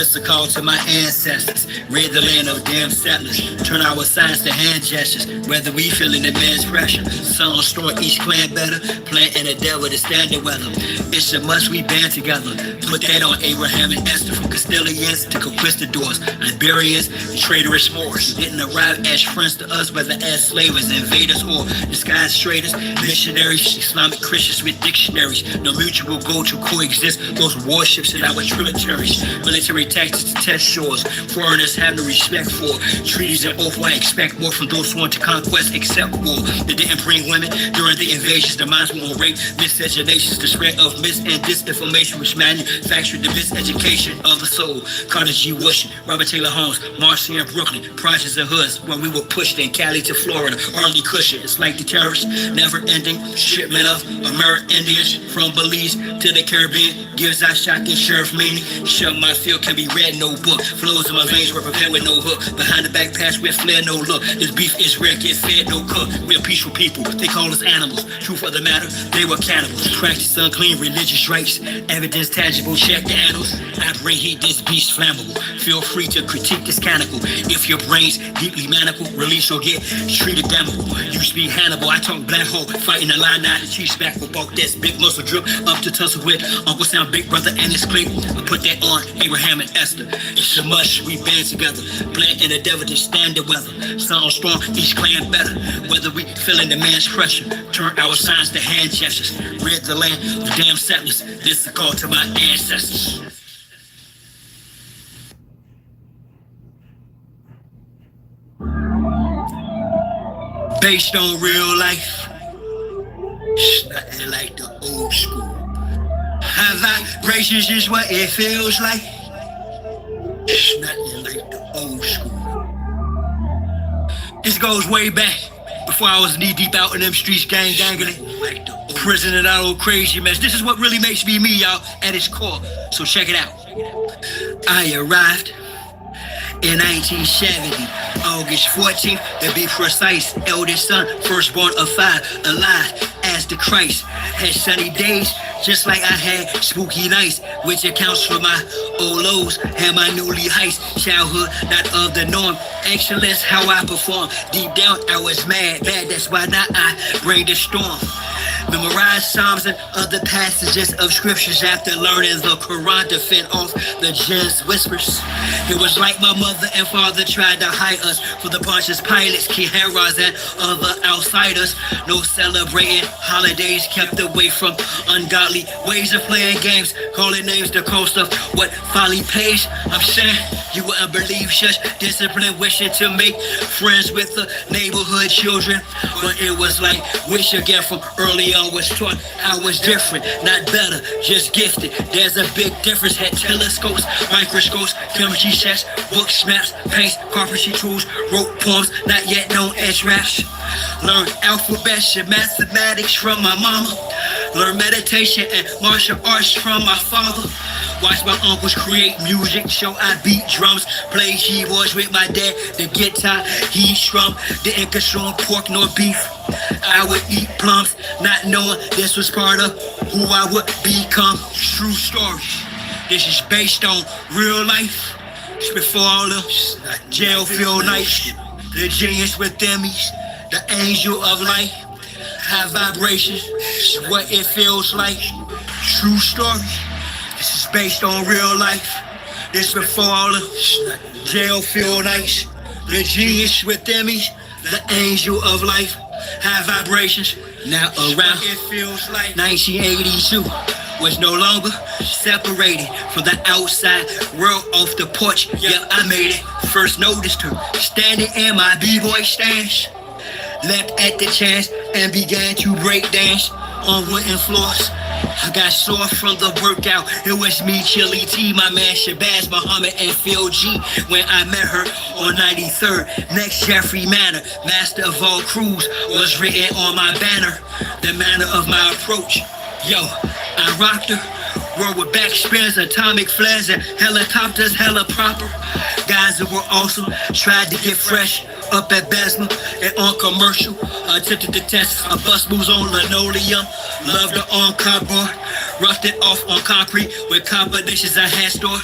This a call to my ancestors. Rid the land of damn settlers. Turn our signs to hand gestures. Whether we feeling immense pressure. Sun will store each clan better. Plant and the devil to stand the weather. It's a must we band together. Put that on Abraham and Esther. From Castilians to conquistadors. Iberians and traitorous Moors. Didn't arrive as friends to us, whether as slavers, invaders, or disguised traders. Missionaries, Islamic Christians with dictionaries. No mutual goal to coexist. Those warships in our tributaries. Military tactics to test shores. Foreigners have no respect for. Treaties and oath. I expect more from those sworn to conquest except war. They didn't bring women during the invasions. The minds were on rape, miscegenations, the spread of mis and disinformation which manufactured the miseducation of the soul. Carter G. Washington, Robert Taylor Holmes, Marcy and Brooklyn, projects and hoods when we were pushed in Cali to Florida. Arlie Cushion, it's like the terrorists, never ending shipment of American Indians from Belize to the Caribbean. Gives I shot the sheriff meaning. Shut my field can be read, no book. Flows in my veins were prepared with no hook. Behind the back pass with flair, no look. This beef is rare, get fed, no cook. We're peaceful people, they call us animals. Truth of the matter, they were cannibals. Practice unclean religious rites. Evidence tangible, check the annals. I bring heat, this beast flammable. Feel free to critique this canonical. If your brain's deeply maniacal, release or get treated damnable. You speak Hannibal, I talk black hole. Fighting the line, now the chief's back for bulk. That's big muscle drip up to tussle with Uncle Sam, Big Brother, and his clique. I put that on Abraham and Esther. It's a must, we band together. Plant and the devil to stand the weather. Sound strong, each clan better. Whether we feeling the man's pressure. Turn our signs to hand gestures. Rid the land of damn settlers. This is a call to my ancestors. Based on real life. It's nothing like the old school. High vibrations is what it feels like. It's nothing like the old school. This goes way back. Before I was knee deep out in them streets gangling. Prison and that old crazy mess. This is what really makes me me, y'all, at its core. So check it out. I arrived in 1970, August 14th, to be precise. Eldest son, firstborn of 5, alive as the Christ. Had sunny days, just like I had spooky nights, which accounts for my old lows and my newly heights. Childhood, not of the norm. Excellence, how I perform. Deep down, I was mad, bad. That's why now I bring the storm. Memorize Psalms and other passages of scriptures after learning the Quran to fend off the jinns whispers. It was like my mother and father tried to hide us for the Pontius Pilates, Kiharas, and other outsiders. No celebrating holidays, kept away from ungodly ways of playing games, calling names the cost of what folly pays. I'm saying you wouldn't believe such discipline, wishing to make friends with the neighborhood children. But it was like wish again from early on. Was taught I was different, not better, just gifted. There's a big difference. Had telescopes, microscopes, chemistry sets, books, maps, paints, carpentry tools, wrote poems not yet known as raps. Learned alphabets and mathematics from my mama. Learned meditation and martial arts from my father. Watched my uncles create music, so I beat drums. Played keyboards with my dad, the guitar he strummed. Didn't consume pork nor beef. I would eat plums, not knowing this was part of who I would become. True story. This is based on real life. It's before all the jail feel nice. The genius within me, the angel of light. High vibrations, it's what it feels like. True story. This is based on real life. This before all the jail feel nice. The genius within me, the angel of life. High vibrations, now around it feels like 1982 was no longer separated from the outside world off the porch. Yeah, I made it. First noticed her standing in my b-boy stance. Leapt at the chance and began to break dance on wooden floors. I got sore from the workout. It was me, Chili T, my man Shabazz, Muhammad, and Phil G. When I met her on 93rd, next Jeffrey Manor, master of all crews, was written on my banner. The manner of my approach. Yo, I rocked her. World with backspins, atomic flares, and helicopters, hella proper. Guys that were awesome, tried to get fresh up at Basma and on commercial. Attempted to test a bus moves on linoleum. Loved her on cardboard. roughed it off on concrete with competitions I had stored.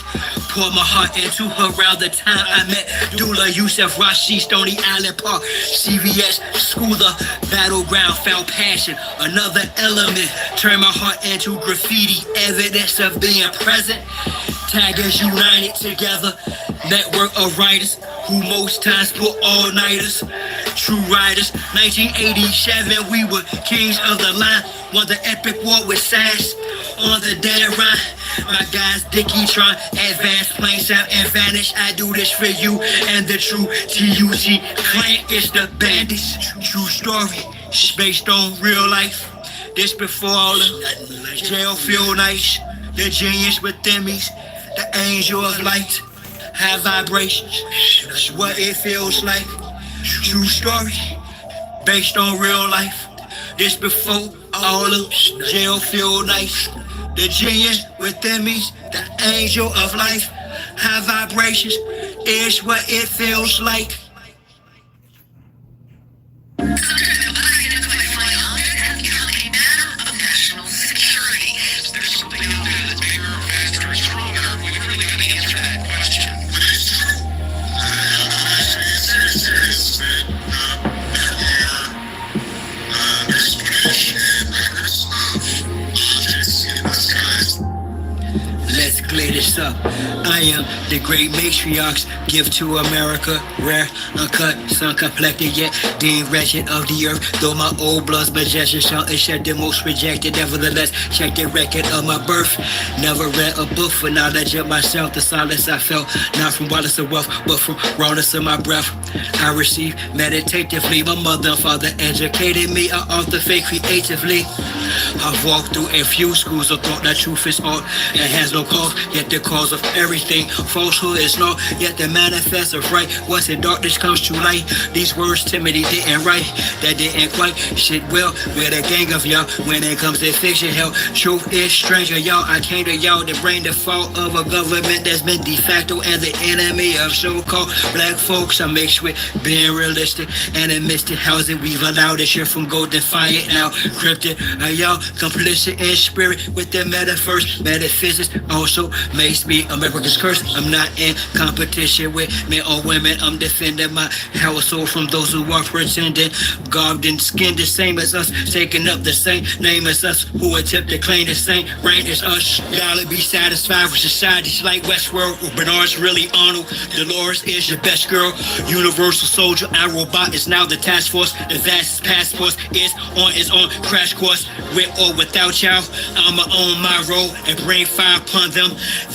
Poured my heart into her around the time I met Dula, Yusef, Rashid, Stony Island Park, CVS, Schooler, Battleground, found passion, another element. Turned my heart into graffiti, evidence of being present. Taggers united together, network of writers who most times put all-nighters. True riders, 1987, we were kings of the line. Won the epic war with Sass on the dead rhyme. My guys, Dickie, Tron, advance, plain sound, and vanish. I do this for you and the true TUT clan is the bandits. True story, based on real life. This before all the jail feel nice. The genius within me's the angel of light. High vibrations, that's what it feels like. True story, based on real life. This before all of jail feel nice. The genius within me's the angel of life. High vibrations is what it feels like. Let's clear this up. I am the great matriarchs, give to America, rare, uncut, sun-complected, yet deemed wretched of the earth. Though my old blood's majestic, shall shed the most rejected. Nevertheless, check the record of my birth. Never read a book for knowledge of myself. The silence I felt, not from wildness of wealth, but from rawness of my breath. I receive meditatively. My mother and father educated me. I author faith creatively. I've walked through a few schools of thought that truth is art and has no cause, yet the cause of everything. Falsehood is not, yet the manifest of right. Once in darkness comes to light. These words Timothy didn't write, that didn't quite shit well with a gang of y'all. When it comes to fiction, hell, truth is stranger, y'all. I came to y'all to bring the fault of a government that's been de facto and the enemy of so-called black folks. I mixed with being realistic and admitted. How's it we've allowed this shit from go defiant now? Cryptic, are y'all complicit in spirit with the metaphors? Metaphysics also makes me America's curse. I'm not in competition with men or women. I'm defending my household from those who are pretending, garbed and skinned the same as us, taking up the same name as us, who attempt to claim the same reign as us. Y'all be satisfied with societies like Westworld, where Bernard's really Arnold. Dolores is your best girl, universal soldier. Our robot is now the task force. The vast passport is on its own crash course. With or without y'all, I'ma own my role and bring fire upon them.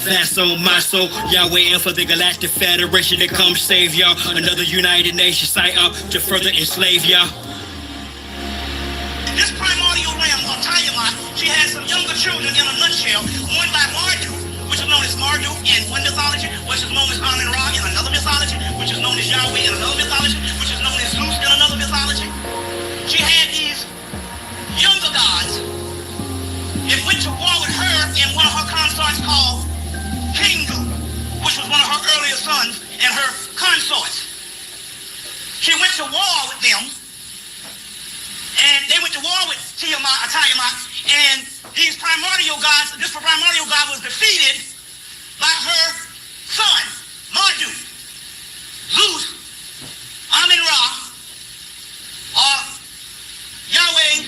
That's on my soul. Y'all waiting for the Galactic Federation to come save y'all. Another United Nations site out to further enslave y'all. This primordial ram, or Tiamat, she had some younger children in a nutshell. One by Marduk, which is known as Marduk in one mythology, which is known as Amun-Ra in another mythology, which is known as Yahweh in another mythology, which is known as Zeus in another mythology. She had these younger gods. It went to war with her and one of her consorts called Kingu, which was one of her earlier sons and her consorts. She went to war with them, and they went to war with Tiamat, and these primordial gods, this primordial god was defeated by her son, Marduk, Zeus, Amun-Ra, or Yahweh,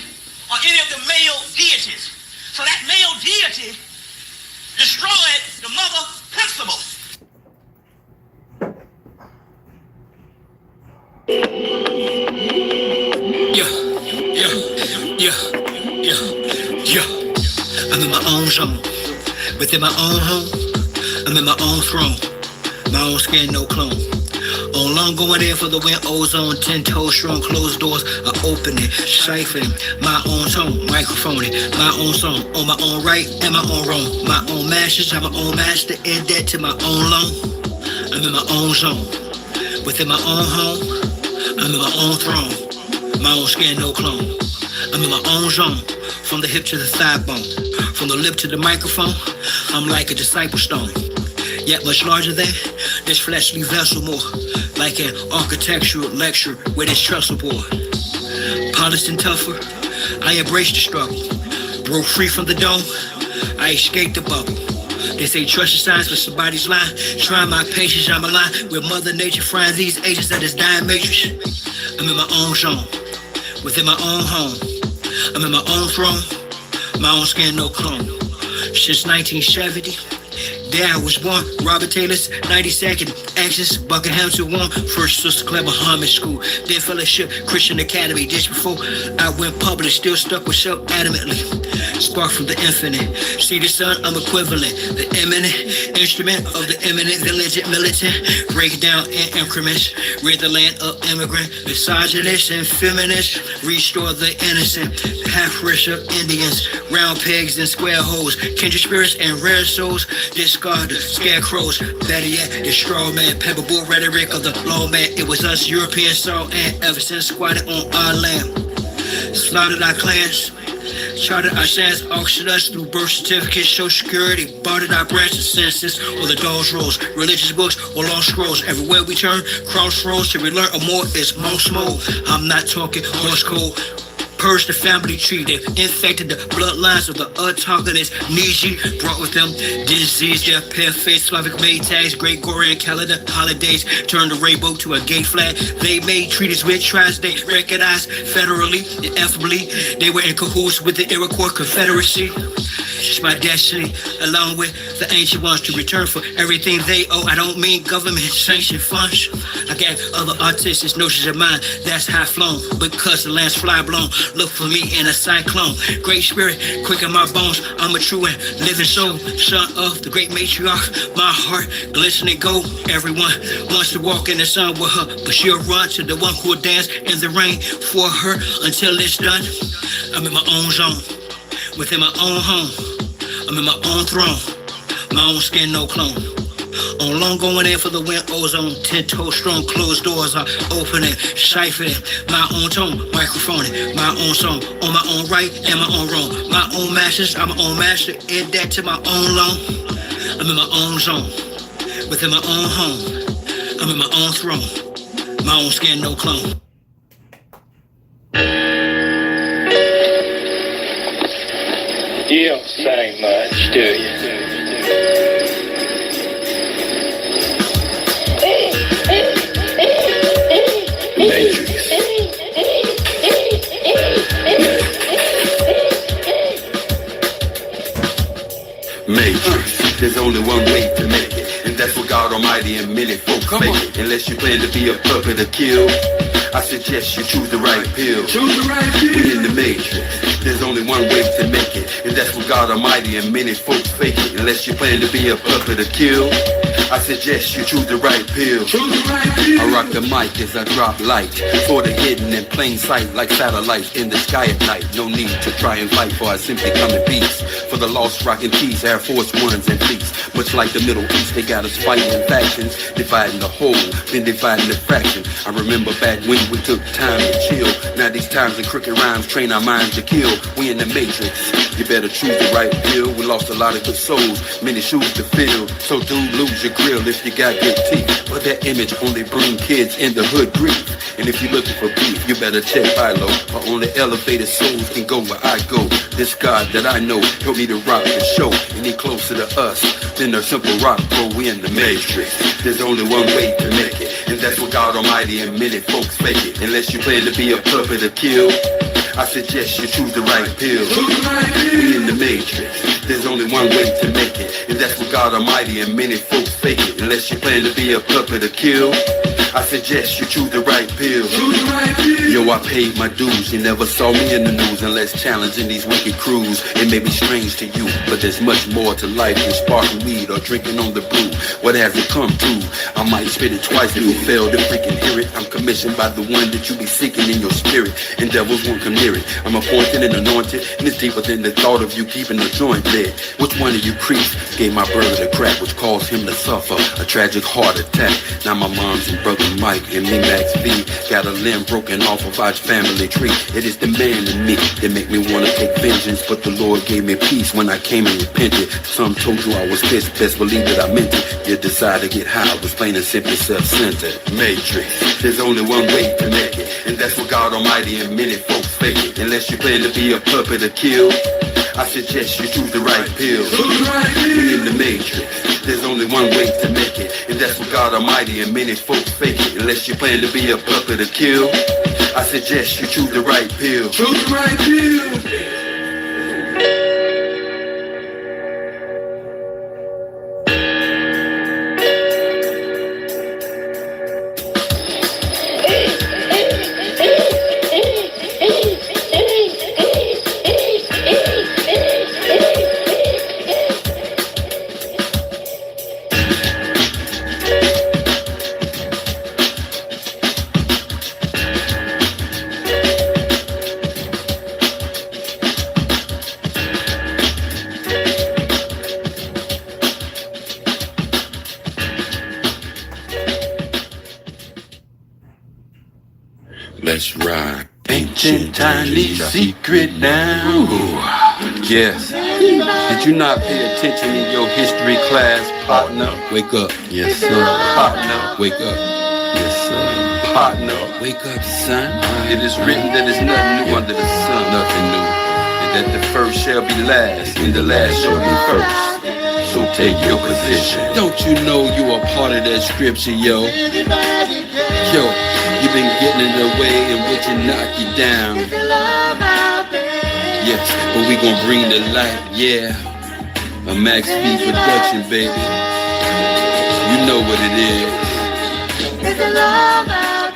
or any of the male deities. So that male deity destroyed the mother principle. I'm in my own zone, within my own home. I'm in my own throne, my own skin, no clone. On long going in for the wind, ozone, 10 toes strong, closed doors, I open it, siphoning my own tone, microphoning, my own song, on my own right and my own wrong. My own masters, I'm my own master, in debt to my own loan. I'm in my own zone, within my own home. I'm in my own throne, my own skin, no clone. I'm in my own zone, from the hip to the thigh bone, from the lip to the microphone. I'm like a disciple stone, yet much larger than this fleshly vessel, more like an architectural lecture with its trestle board. Polished and tougher, I embraced the struggle, broke free from the dome, I escaped the bubble. They say trust your signs, but somebody's lying. Trying my patience, I'm aligned with Mother Nature, frying these agents of this dying matrix. I'm in my own zone, within my own home. I'm in my own throne, my own skin, no clone. Since 1970, there I was born. Robert Taylor's 92nd Axis, Buckingham to one. First Sister Clever Harmon School, then Fellowship Christian Academy. Just before I went public, still stuck with self adamantly. Spark from the infinite. See the sun, I'm equivalent. The eminent instrument of the eminent, the legit militant. Break it down in increments. Rid the land of immigrant, misogynist and feminist. Restore the innocent. Half-rich of Indians. Round pegs and square holes. Kindred spirits and rare souls. Discard the scarecrows. Better yet, the straw man. Pebbleboard rhetoric of the law man. It was us Europeans saw and ever since squatted on our land. Slaughtered our clans. Chartered our sands, auctioned us through birth certificates, social security, bartered our branches, census, or the doll's rolls, religious books, or lost scrolls. Everywhere we turn, crossroads, till we learn or more is most mode. I'm not talking horse code. Purged the family tree, they infected the bloodlines of the autochthonous Niji, brought with them disease, their pale-faced Slavic Maytags, Gregorian calendar holidays, turned the rainbow to a gay flag. They made treaties with tribes they recognized federally, ineffably. They were in cahoots with the Iroquois Confederacy. It's my destiny, along with the ancient ones, to return for everything they owe. I don't mean government-sanctioned funds. I got other artistic notions of mine that's high-flown, because the land's fly-blown. Look for me in a cyclone. Great spirit, quick in my bones. I'm a true and living soul, son of the great matriarch. My heart glistening gold. Everyone wants to walk in the sun with her, but she'll run to the one who will dance in the rain for her until it's done. I'm in my own zone, within my own home. I'm in my own throne, my own skin, no clone. On long going in for the wind ozone, 10 toes strong, closed doors are opening, siphoning, my own tone, microphoning, my own song, on my own right and my own wrong. My own masters, I'm my own master, in debt to my own loan. I'm in my own zone, within my own home. I'm in my own throne, my own skin, no clone. You don't say much, do you? Matrix. Matrix. There's only one way to make it, and that's what God Almighty and many folks make it. Unless you plan to be a puppet or kill, I suggest you choose the right pill. Choose the right pill. We in the Matrix. There's only one way to make it, and that's what God Almighty and many folks fake it. Unless you plan to be a puppet or kill, I suggest you choose the right pill. Choose the right pill. I rock the mic as I drop light, sorta hidden in plain sight like satellites in the sky at night. No need to try and fight, for I simply come in peace. For the lost rockin' peace, Air Force Ones and fleets. Much like the Middle East, they got us fighting in factions, dividing the whole, then dividing the fraction. I remember back when we took time to chill. Now these times and crooked rhymes train our minds to kill. We in the Matrix. You better choose the right pill. We lost a lot of good souls, many shoes to fill. So dude, lose your grill if you got good teeth. But that image only bring kids in the hood grief. And if you're looking for beef, you better check Philo. For only elevated souls can go where I go. This God that I know helped me to rock the show. And he closer to us than a simple rock bro. We in the Matrix. There's only one way to make it, and that's what God Almighty and many folks fake it. Unless you plan to be a puppet or kill, I suggest you choose the right pill. We in the Matrix. There's only one way to make it, and that's what God Almighty and many folks fake it. Unless you plan to be a puppet or kill, I suggest you choose the right pill. Yo, I paid my dues. You never saw me in the news unless challenging these wicked crews. It may be strange to you, but there's much more to life than sparking weed or drinking on the brew. What has it come to? I might spit it twice if you fail to freaking hear it. I'm commissioned by the one that you be seeking in your spirit, and devils won't come near it. I'm appointed and anointed, and it's deeper than the thought of you keeping the joint lit. Which one of you creeps gave my brother the crack, which caused him to suffer a tragic heart attack? Now my mom's and brother Mike and me Max V got a limb broken off of our family tree. It is the man in me that make me wanna take vengeance, but the Lord gave me peace when I came and repented. Some told you I was pissed, best believe that I meant it. Your desire to get high was plain and simply self-centered. Matrix. There's only one way to make it, and that's what God Almighty and many folks fake it. Unless you plan to be a puppet or kill, I suggest you choose the right pill. We in the matrix. There's only one way to make it, and that's what God Almighty and many folks fake it. Unless you plan to be a puppet to kill, I suggest you choose the right pill. Choose the right pill. Let's ride. Ancient tiny secret now. Yes. Did you not pay attention in your history class, partner? Wake up. Yes, sir. Partner. Wake up. Yes, sir. Partner. Wake up, son. It is written that there's nothing new under the sun. Nothing new. And that the first shall be last, and the last shall be first. So take your position. Don't you know you are part of that scripture, yo? Yo, you've been getting in the way in which it knock you down. Yes, but we gon' bring the light, yeah. A Max V production, baby. You know what it is.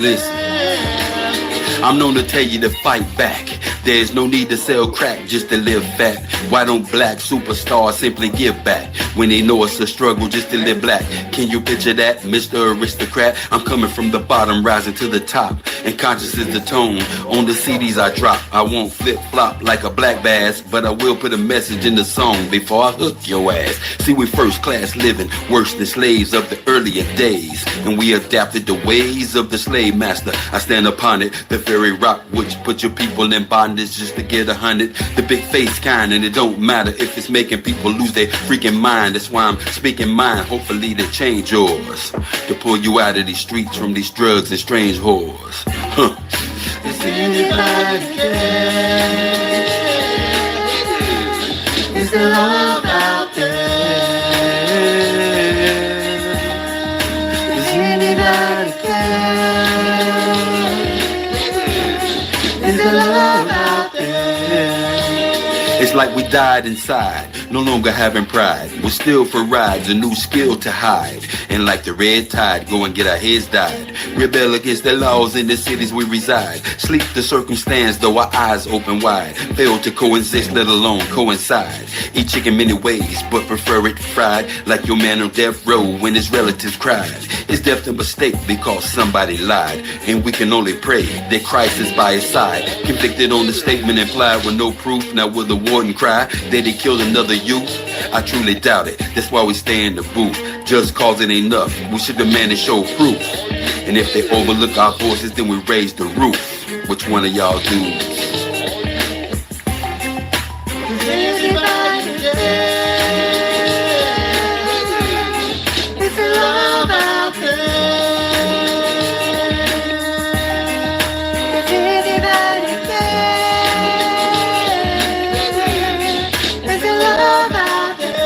Listen, I'm known to tell you to fight back. There's no need to sell crack just to live fat. Why don't black superstars simply give back when they know it's a struggle just to live black? Can you picture that, Mr. Aristocrat? I'm coming from the bottom, rising to the top, and conscious is the tone on the CDs I drop. I won't flip-flop like a black bass, but I will put a message in the song before I hook your ass. See, we first class living, worse than slaves of the earlier days, and we adapted the ways of the slave master. I stand upon it, the very rock which put your people in bondage just to get 100. The big face kind, and it don't matter if it's making people lose their freaking mind. That's why I'm speaking mine, hopefully to change yours, to pull you out of these streets from these drugs and strange whores. Huh. Is anybody there? Is there love out there? Is anybody there? Is there love out there? It's like we died inside, no longer having pride. We're still for rides, a new skill to hide. And like the red tide, go and get our heads dyed. Rebel against the laws in the cities we reside. Sleep the circumstance, though our eyes open wide. Fail to coexist, let alone coincide. Eat chicken many ways, but prefer it fried. Like your man on death row when his relatives cried. It's death a mistake because somebody lied. And we can only pray that Christ is by his side. Convicted on the statement implied with no proof. Now will the warden cry that he killed another youth? I truly doubt it. That's why we stay in the booth. Just cause it ain't enough. We should demand and show proof. And if they overlook our voices, then we raise the roof. Which one of y'all dudes? Is anybody there? Is there love out there? Is anybody there? Is there love out there?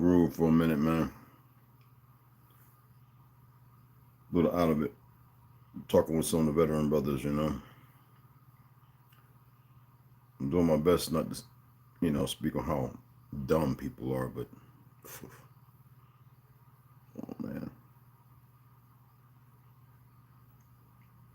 groove for a minute, man. A little out of it. Talking with some of the veteran brothers, you know. I'm doing my best not to, you know, speak on how dumb people are, but oh man.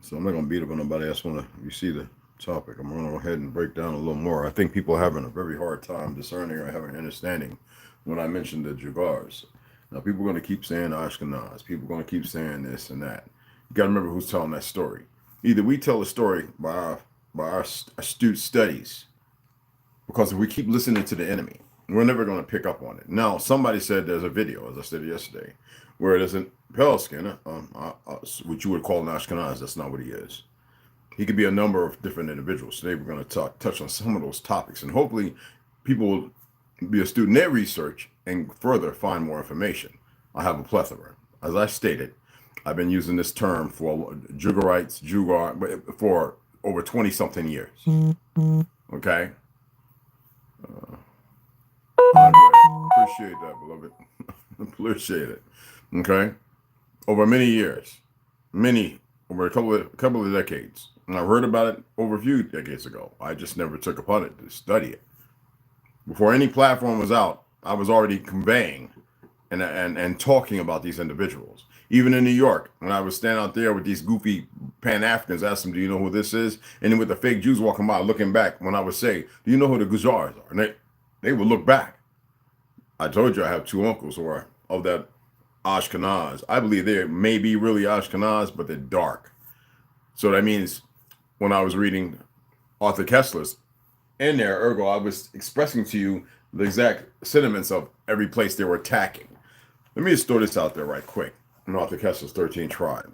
So I'm not gonna beat up on nobody. I just wanna, you see the topic, I'm gonna go ahead and break down a little more. I think people are having a very hard time discerning or having understanding when I mentioned the Jagars. Now people are gonna keep saying Ashkenaz, people are gonna keep saying this and that. You gotta remember who's telling that story. Either we tell a story by our astute studies, because if we keep listening to the enemy, we're never going to pick up on it. Now, somebody said there's a video, as I said yesterday, where there's a pale skin, which you would call an Ashkenaz. That's not what he is. He could be a number of different individuals. Today, we're going to touch on some of those topics, and hopefully people will be astute in their research and further find more information. I have a plethora. As I stated, I've been using this term for jugarites, for over 20-something years. Okay? Appreciate that, beloved. Appreciate it. Okay? Over many years. Over a couple of decades. And I heard about it over a few decades ago. I just never took upon it to study it. Before any platform was out, I was already conveying and talking about these individuals. Even in New York, when I was standing out there with these goofy Pan-Africans, asked them, do you know who this is? And then with the fake Jews walking by, looking back, when I would say, do you know who the Gujars are? And they would look back. I told you I have two uncles who are of that Ashkenaz. I believe they may be really Ashkenaz, but they're dark. So that means when I was reading Arthur Kessler's in there, ergo, I was expressing to you the exact sentiments of every place they were attacking. Let me just throw this out there right quick. In Arthur Kessler's 13th tribe.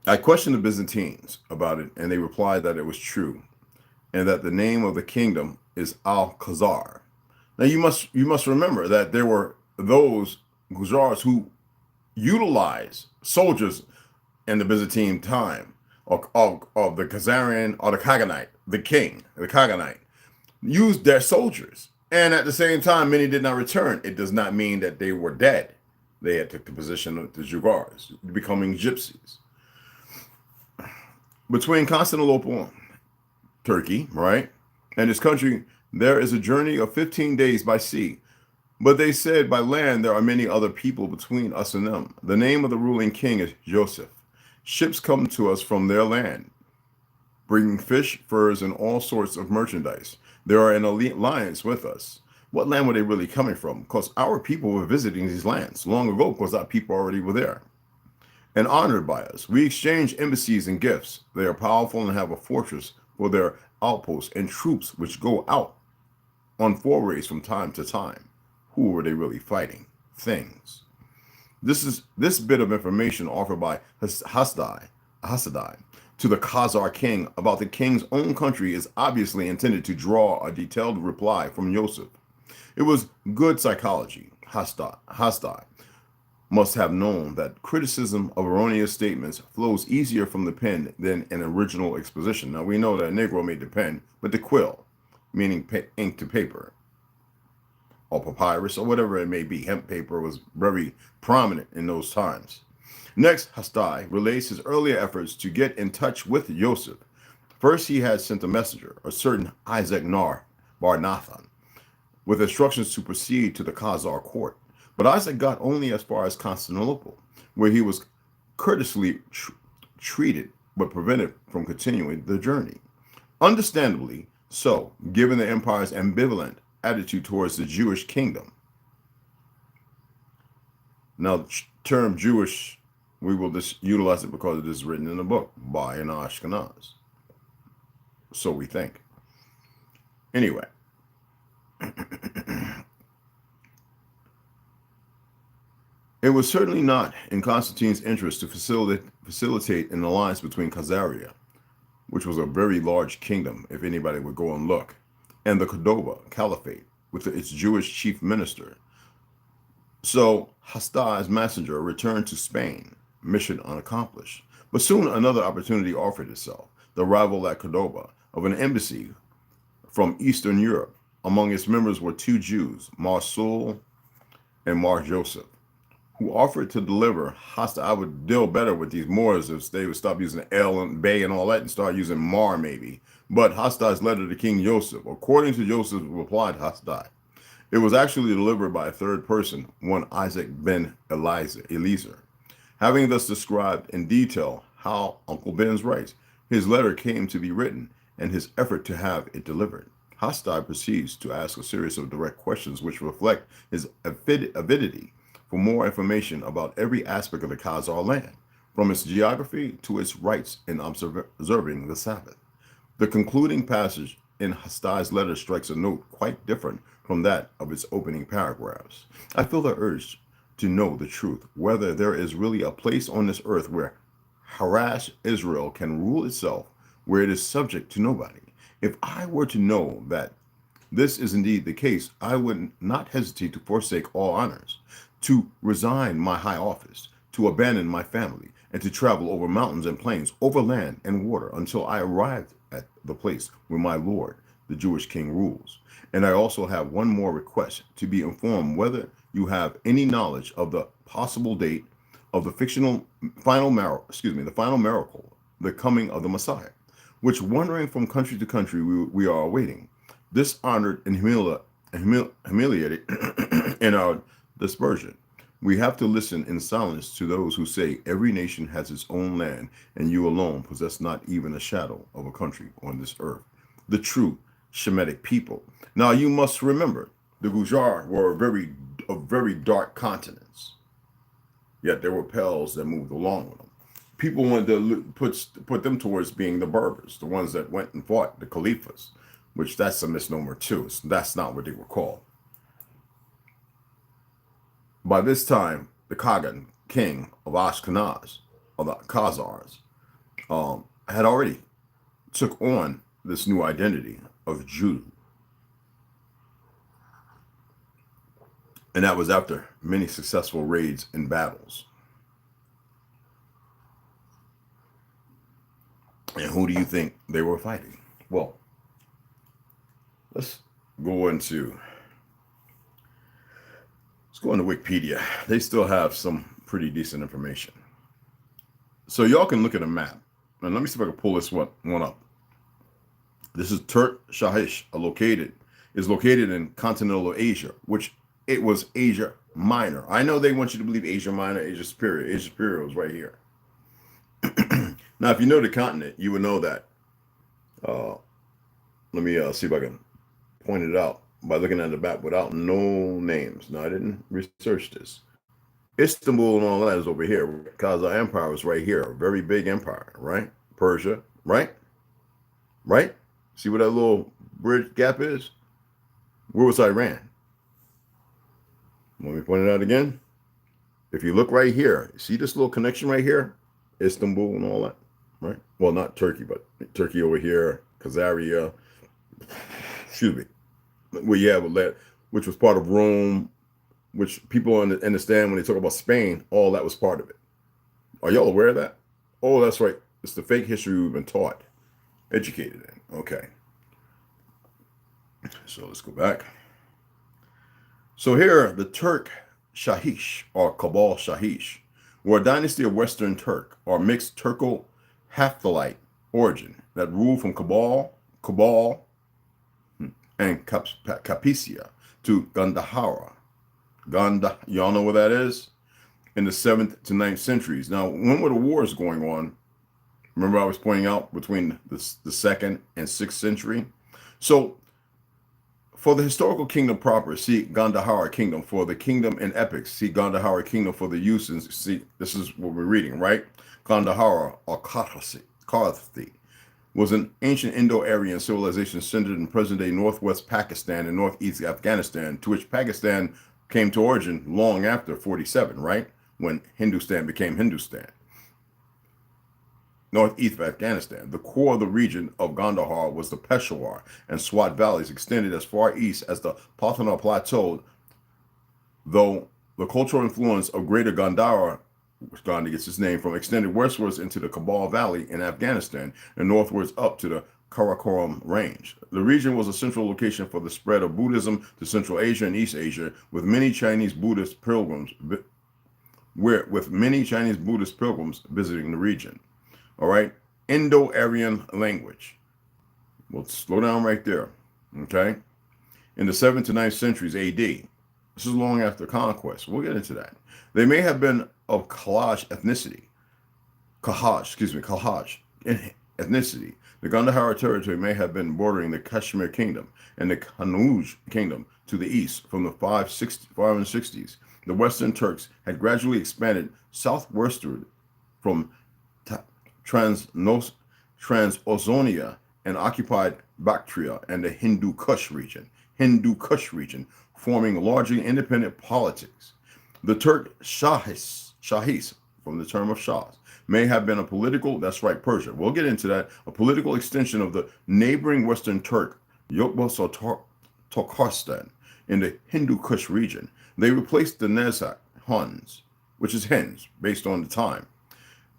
I questioned the Byzantines about it, and they replied that it was true, and that the name of the kingdom is Al-Khazar. Now you must remember that there were those Gujars who utilized soldiers in the Byzantine time of the Khazarian or the Khaganite, the king, the Khaganite, used their soldiers, and at the same time many did not return. It does not mean that they were dead. They had took the position of the Jugars, becoming gypsies. Between Constantinople, Turkey, right, and this country, there is a journey of 15 days by sea. But they said by land there are many other people between us and them. The name of the ruling king is Joseph. Ships come to us from their land, bringing fish, furs, and all sorts of merchandise. They are in alliance with us. What land were they really coming from? Because our people were visiting these lands long ago, because our people already were there and honored by us. We exchange embassies and gifts. They are powerful and have a fortress for their outposts and troops which go out on forays from time to time. Who were they really fighting? Things. This bit of information offered by Hasdai to the Khazar king about the king's own country is obviously intended to draw a detailed reply from Joseph. It was good psychology. Hasdai must have known that criticism of erroneous statements flows easier from the pen than an original exposition. Now, we know that a Negro made the pen, but the quill, meaning ink to paper, or papyrus, or whatever it may be, hemp paper was very prominent in those times. Next, Hasdai relates his earlier efforts to get in touch with Joseph. First, he had sent a messenger, a certain Isaac Bar-Nathan, with instructions to proceed to the Khazar court. But Isaac got only as far as Constantinople, where he was courteously treated, but prevented from continuing the journey. Understandably so, given the empire's ambivalent attitude towards the Jewish kingdom. Now, the term Jewish, we will just utilize it because it is written in the book by an Ashkenaz. So we think. Anyway. It was certainly not in Constantine's interest to facilitate an alliance between Khazaria, which was a very large kingdom, if anybody would go and look, and the Cordoba Caliphate, with its Jewish chief minister. So Hasdai's messenger returned to Spain, mission unaccomplished. But soon another opportunity offered itself, the arrival at Cordoba of an embassy from Eastern Europe. Among its members were 2 Jews, Marsul and Mar Joseph, who offered to deliver hostile. I would deal better with these Moors if they would stop using L and Bay and all that and start using Mar maybe. But Hasti's letter to King Joseph, according to Joseph's reply to Hasti, it was actually delivered by a third person, one Isaac ben Eliezer. Having thus described in detail how Uncle Ben's writes, his letter came to be written and his effort to have it delivered. Hasti proceeds to ask a series of direct questions which reflect his avidity for more information about every aspect of the Khazar land, from its geography to its rites in observing the Sabbath. The concluding passage in Hasti's letter strikes a note quite different from that of its opening paragraphs. I feel the urge to know the truth, whether there is really a place on this earth where harassed Israel can rule itself, where it is subject to nobody. If I were to know that this is indeed the case, I would not hesitate to forsake all honors, to resign my high office, to abandon my family, and to travel over mountains and plains, over land and water, until I arrived at the place where my Lord, the Jewish king, rules. And I also have one more request, to be informed whether you have any knowledge of the possible date of the final miracle, the coming of the Messiah, which, wandering from country to country, we are awaiting, dishonored and humiliated in our dispersion. We have to listen in silence to those who say every nation has its own land, and you alone possess not even a shadow of a country on this earth. The true Shemitic people. Now you must remember, the Gujar were a very dark continents, yet there were Pels that moved along with them. People wanted to put them towards being the Berbers, the ones that went and fought the Caliphs, which that's a misnomer too. That's not what they were called. By this time, the Kagan, king of Aahkenaz, of the Khazars, had already took on this new identity of Jew. And that was after many successful raids and battles. And who do you think they were fighting? Well, let's go into Wikipedia. They still have some pretty decent information. So y'all can look at a map. And let me see if I can pull this one up. This is TRU HERU, is located in continental Asia, which it was Asia Minor. I know they want you to believe Asia Minor, Asia Superior. Asia Superior was right here. Now, if you know the continent, you would know that. Let me see if I can point it out by looking at the map without no names. Now, I didn't research this. Istanbul and all that is over here. Khazar Empire was right here. A very big empire, right? Persia, right? Right? See where that little bridge gap is? Where was Iran? Let me point it out again. If you look right here, see this little connection right here? Istanbul and all that, right? Well, not Turkey, but Turkey over here, Khazaria, excuse me. Well, yeah, which was part of Rome, which people understand when they talk about Spain, all that was part of it. Are y'all aware of that? Oh, that's right. It's the fake history we've been taught, educated in. Okay. So let's go back. So here, the Turk Shahish, or Kabul Shahish, were a dynasty of Western Turk, or mixed Turco-Haftalite origin that ruled from Kabul, and Cappadocia to Gandhara. Y'all know where that is? In the 7th to 9th centuries. Now, when were the wars going on? Remember I was pointing out between the 2nd and 6th century? So, for the historical kingdom proper, see Gandhara kingdom. For the kingdom in epics, see Gandhara kingdom. For the uses, see, this is what we're reading, right? Gandhara, or Karthi, was an ancient Indo-Aryan civilization centered in present-day northwest Pakistan and northeast Afghanistan, to which Pakistan came to origin long after 47, right? When Hindustan became Hindustan. Northeast of Afghanistan. The core of the region of Gandhara was the Peshawar and Swat valleys, extended as far east as the Patna Plateau, though the cultural influence of Greater Gandhara, which Gandhi gets its name from, extended westwards into the Kabul Valley in Afghanistan and northwards up to the Karakoram Range. The region was a central location for the spread of Buddhism to Central Asia and East Asia, with many Chinese Buddhist pilgrims visiting the region. All right, Indo-Aryan language. We'll slow down right there. Okay, in the 7th to 9th centuries AD. This is long after conquest. We'll get into that. They may have been of Khalaj ethnicity. Khalaj ethnicity. The Gandhara territory may have been bordering the Kashmir kingdom and the Kannauj kingdom to the east from the 560s. The Western Turks had gradually expanded southwestward from Transozonia and occupied Bactria and the Hindu Kush region, forming largely independent politics. The Turk Shahis, from the term of Shahs, may have been a political, that's right, Persia. We'll get into that, a political extension of the neighboring Western Turk, Yokbos or Turkestan, in the Hindu Kush region. They replaced the Nezak Huns, which is Hens, based on the time.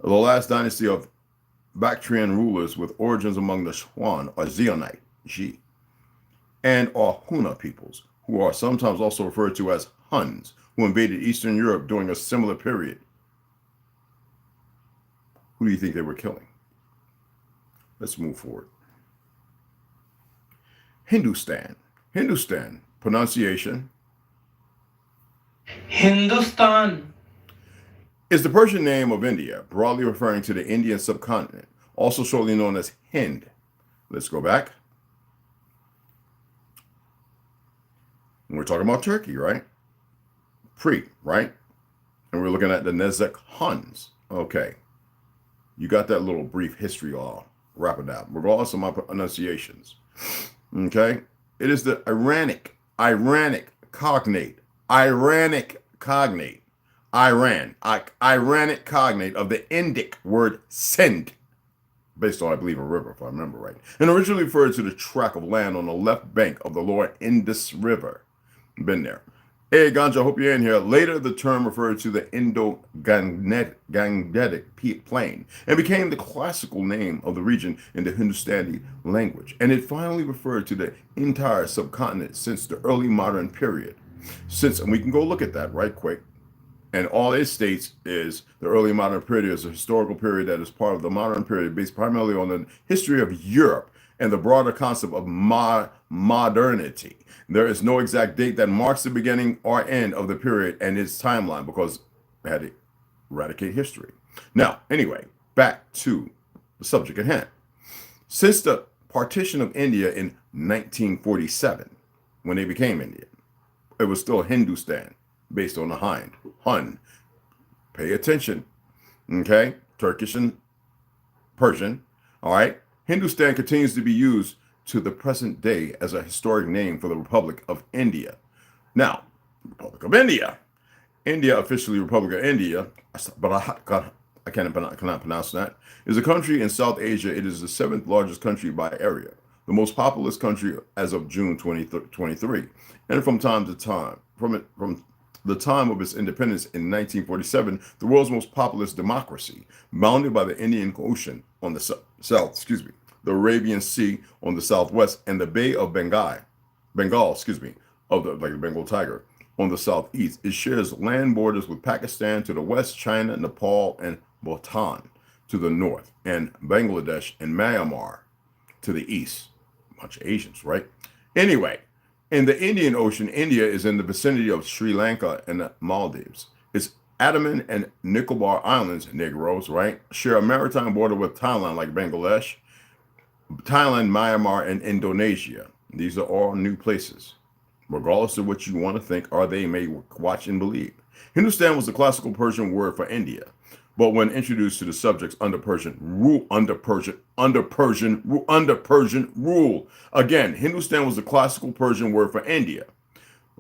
The last dynasty of Bactrian rulers with origins among the Shwan or Zionite, G, and or Huna peoples, who are sometimes also referred to as Huns, who invaded Eastern Europe during a similar period. Who do you think they were killing? Let's move forward. Hindustan, pronunciation. Hindustan. Is the Persian name of India, broadly referring to the Indian subcontinent, also shortly known as Hind. Let's go back. We're talking about Turkey, right? Right? And we're looking at the Nezek Huns. Okay. You got that little brief history all wrap it up, regardless of my pronunciations. Okay? It is the Iranic cognate of the Indic word Sindh, based on, I believe, a river, if I remember right, and originally referred to the tract of land on the left bank of the lower Indus River. Been there. Hey, Ganja, hope you're in here. Later, the term referred to the Indo-Gangetic plain and became the classical name of the region in the Hindustani language. And it finally referred to the entire subcontinent since the early modern period. And we can go look at that right quick. And all it states is the early modern period is a historical period that is part of the modern period based primarily on the history of Europe and the broader concept of modernity. There is no exact date that marks the beginning or end of the period and its timeline because it had to eradicate history. Now, anyway, back to the subject at hand. Since the partition of India in 1947, when they became Indian, it was still Hindustan, based on the Hun. Pay attention, okay? Turkish and Persian, all right? Hindustan continues to be used to the present day as a historic name for the Republic of India. Now, Republic of India. India, officially Republic of India, but I cannot pronounce that, is a country in South Asia. It is the 7th largest country by area, the most populous country as of June 2023. And from the time of its independence in 1947, the world's most populous democracy, bounded by the Indian Ocean on the south, the Arabian Sea on the southwest, and the Bay of Bengal, of the Bengal tiger on the southeast. It shares land borders with Pakistan to the west, China, Nepal, and Bhutan to the north, and Bangladesh and Myanmar to the east. A bunch of Asians, right? Anyway, in the Indian Ocean, India is in the vicinity of Sri Lanka and the Maldives. Its Andaman and Nicobar Islands, Negroes, right, share a maritime border with Thailand, like Bangladesh, Thailand, Myanmar, and Indonesia. These are all new places. Regardless of what you want to think or they may watch and believe. Hindustan was the classical Persian word for India, but when introduced to the subjects under Persian rule, again, Hindustan was the classical Persian word for India,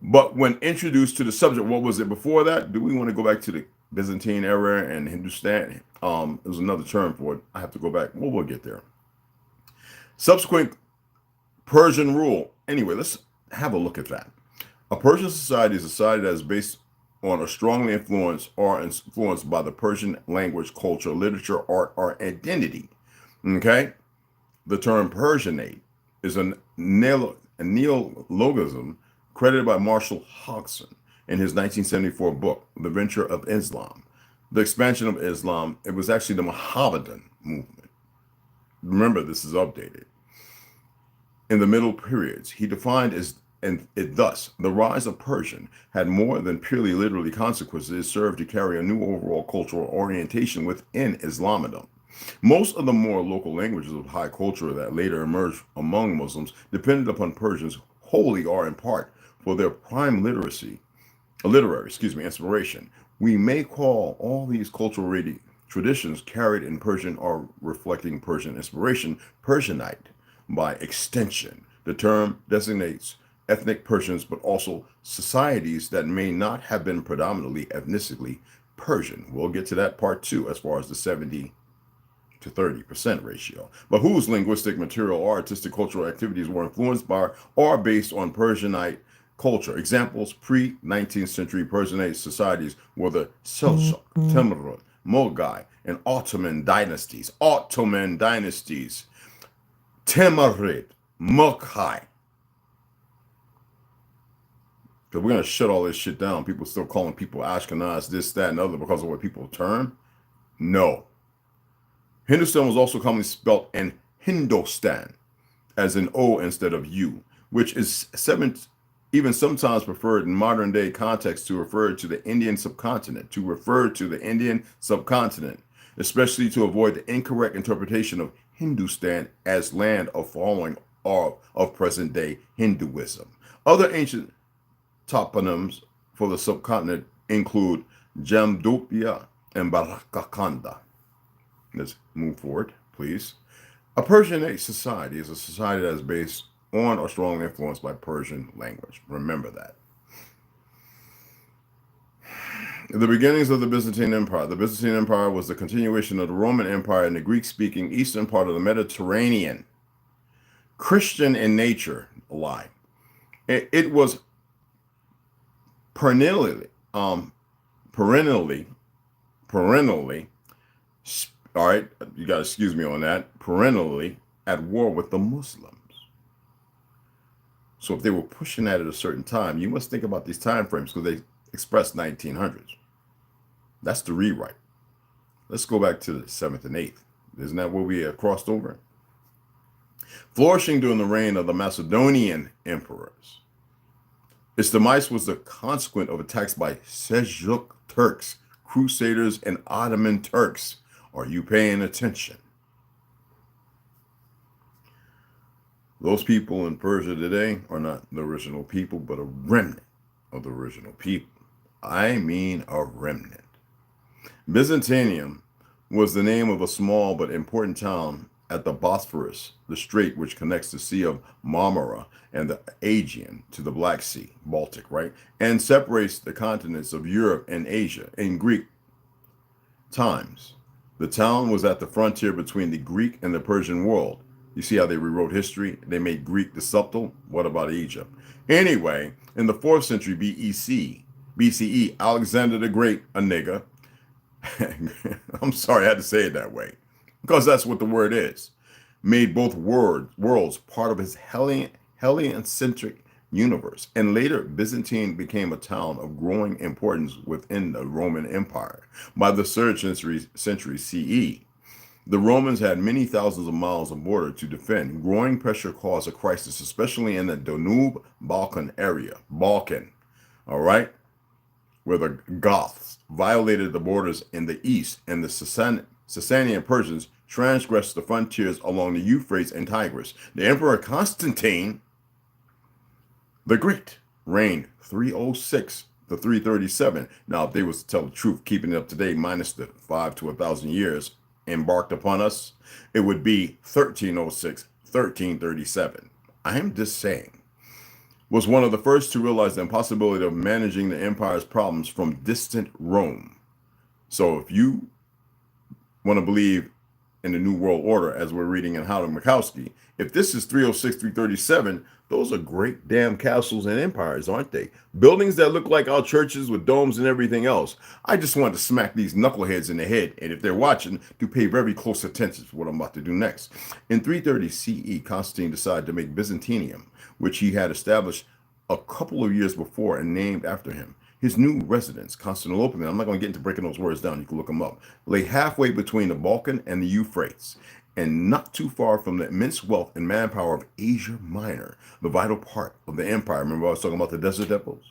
but when introduced to the subject, what was it before that? Do we want to go back to the Byzantine era and Hindustan? It was another term for it. I have to go back. Well, we'll get there. Subsequent Persian rule. Anyway, let's have a look at that. A Persian society is a society that is based on or strongly influenced by the Persian language, culture, literature, art, or identity. Okay? The term Persianate is a neologism credited by Marshall Hodgson in his 1974 book, The Venture of Islam. The expansion of Islam, it was actually the Mohammedan movement. Remember, this is updated. In the Middle Periods, he defined as, and it thus, the rise of Persian had more than purely literally consequences. It served to carry a new overall cultural orientation within Islamdom. Most of the more local languages of high culture that later emerged among Muslims depended upon Persians wholly or in part for their prime literary inspiration. We may call all these cultural traditions carried in Persian or reflecting Persian inspiration Persianite. By extension, the term designates ethnic Persians, but also societies that may not have been predominantly ethnically Persian. We'll get to that part too, as far as the 70 to 30% ratio, but whose linguistic, material, or artistic cultural activities were influenced by or based on Persianite culture. Examples: pre-19th century Persianate societies were the Seljuk, Timurid, Moghai, and Ottoman dynasties. Timurid, Moghai. Because we're going to shut all this shit down. People still calling people Ashkenaz, this, that, and other because of what people term. No. Hindustan was also commonly spelt in Hindostan as an O instead of U, which is even sometimes preferred in modern day context to refer to the Indian subcontinent, especially to avoid the incorrect interpretation of Hindustan as land of following of present day Hinduism. Other ancient toponyms for the subcontinent include Jamdupia and Barakakanda. Let's move forward, please. A Persianate society is a society that is based on or strongly influenced by Persian language. Remember that. The beginnings of the Byzantine Empire. The Byzantine Empire was the continuation of the Roman Empire in the Greek-speaking eastern part of the Mediterranean. Christian in nature, a lie. It was perennially, all right, you got to excuse me on that, perennially at war with the Muslims. So if they were pushing that at a certain time, you must think about these time frames because they expressed 1900s. That's the rewrite. Let's go back to the 7th and 8th. Isn't that what we crossed over? Flourishing during the reign of the Macedonian emperors. Its demise was the consequence of attacks by Seljuk Turks, Crusaders, and Ottoman Turks. Are you paying attention? Those people in Persia today are not the original people, but a remnant of the original people. I mean a remnant. Byzantium was the name of a small but important town at the Bosphorus, the strait which connects the Sea of Marmara and the Aegean to the Black Sea, Baltic, right? And separates the continents of Europe and Asia in Greek times. The town was at the frontier between the Greek and the Persian world. You see how they rewrote history? They made Greek the subtle. What about Egypt? Anyway, in the 4th century BCE, Alexander the Great, a nigga, I'm sorry I had to say it that way, because that's what the word is, made both worlds part of his Hellenistic universe, and later Byzantine became a town of growing importance within the Roman Empire. By the 3rd century CE, the Romans had many thousands of miles of border to defend. Growing pressure caused a crisis, especially in the Danube Balkan area, all right, where the Goths violated the borders in the east, and the Sasanian Persians transgressed the frontiers along the Euphrates and Tigris. The Emperor Constantine the Great reigned 306 to 337. Now, if they was to tell the truth, keeping it up to date, minus the 5 to 1,000 years embarked upon us, it would be 1306, 1337. I am just saying, was one of the first to realize the impossibility of managing the empire's problems from distant Rome. So if you want to believe in the New World Order, as we're reading in Howard Mikowski. If this is 306, 337, those are great damn castles and empires, aren't they? Buildings that look like our churches with domes and everything else. I just wanted to smack these knuckleheads in the head, and if they're watching, to pay very close attention to what I'm about to do next. In 330 CE, Constantine decided to make Byzantium, which he had established a couple of years before and named after him. His new residence, Constantinople, I'm not going to get into breaking those words down, you can look them up, lay halfway between the Balkan and the Euphrates, and not too far from the immense wealth and manpower of Asia Minor, the vital part of the empire. Remember I was talking about the desert depots?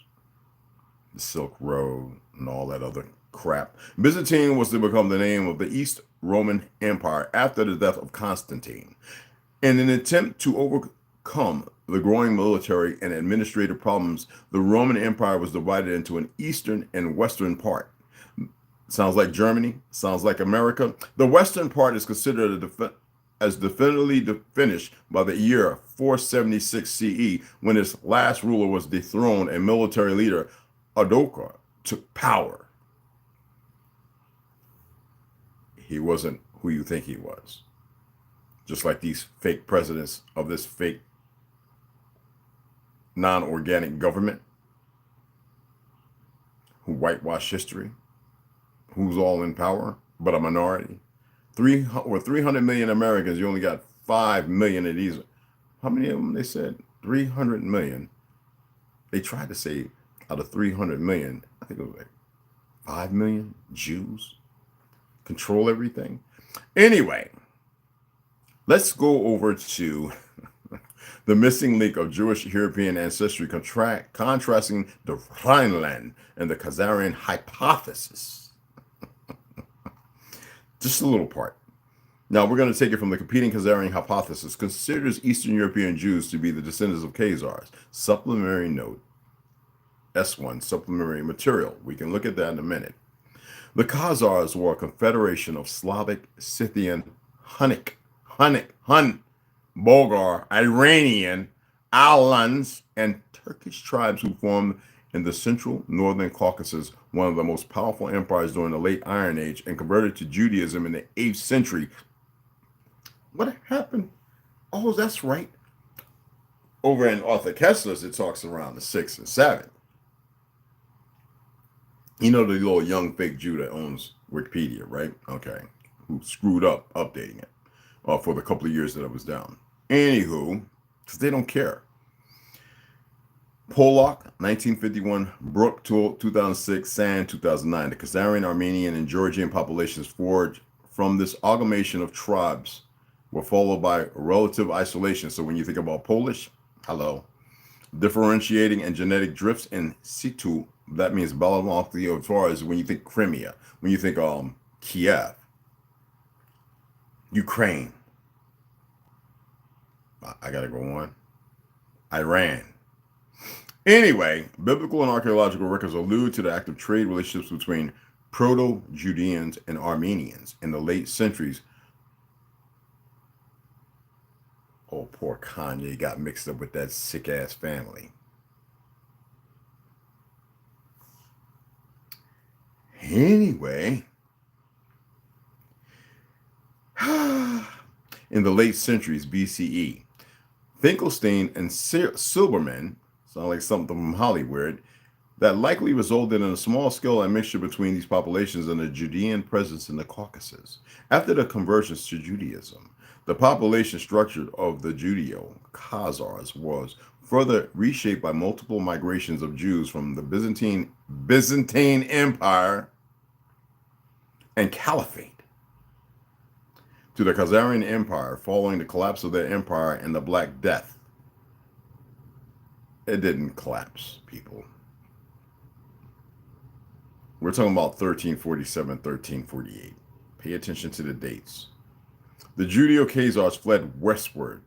The Silk Road and all that other crap. Byzantine was to become the name of the East Roman Empire after the death of Constantine. In an attempt to overcome the growing military and administrative problems, the Roman Empire was divided into an eastern and western part. Sounds like Germany, sounds like America. The western part is considered as definitively finished by the year 476 CE, when its last ruler was dethroned and military leader Odoacer took power. He wasn't who you think he was. Just like these fake presidents of this fake non-organic government who whitewash history, who's all in power, but a minority. 300 million Americans, you only got 5 million of these. How many of them they said? 300 million. They tried to say out of 300 million, I think it was like 5 million Jews control everything. Anyway, let's go over to the missing link of Jewish European ancestry, contrasting the Rhineland and the Khazarian hypothesis. Just a little part. Now, we're going to take it from the competing Khazarian hypothesis. Considers Eastern European Jews to be the descendants of Khazars. Supplementary note, S1, supplementary material. We can look at that in a minute. The Khazars were a confederation of Slavic, Scythian, Hunnic, Bulgar, Iranian, Alans, and Turkish tribes who formed in the central northern Caucasus, one of the most powerful empires during the late Iron Age, and converted to Judaism in the 8th century. What happened? Oh, that's right. Over in Arthur Kessler's, it talks around the 6th and 7th. You know the little young fake Jew that owns Wikipedia, right? Okay. Who screwed up updating it for the couple of years that I was down. Anywho, because they don't care. Polak, 1951, Brook, 2006, Sand, 2009. The Khazarian, Armenian, and Georgian populations forged from this amalgamation of tribes were followed by relative isolation. So when you think about Polish, hello, differentiating and genetic drifts in situ, that means Belarusia, as far as when you think Crimea, when you think Kiev, Ukraine, I gotta go on, Iran. Anyway, biblical and archaeological records allude to the active trade relationships between Proto-Judeans and Armenians in the late centuries. Oh, poor Kanye got mixed up with that sick-ass family. Anyway, in the late centuries BCE, Finkelstein and Silberman, sound like something from Hollywood, that likely resulted in a small-scale admixture between these populations and a Judean presence in the Caucasus. After the conversions to Judaism, the population structure of the Judeo-Khazars was further reshaped by multiple migrations of Jews from the Byzantine Empire and Caliphate to the Khazarian Empire following the collapse of their empire and the Black Death. It didn't collapse, people. We're talking about 1347, 1348. Pay attention to the dates. The Judeo-Khazars fled westward,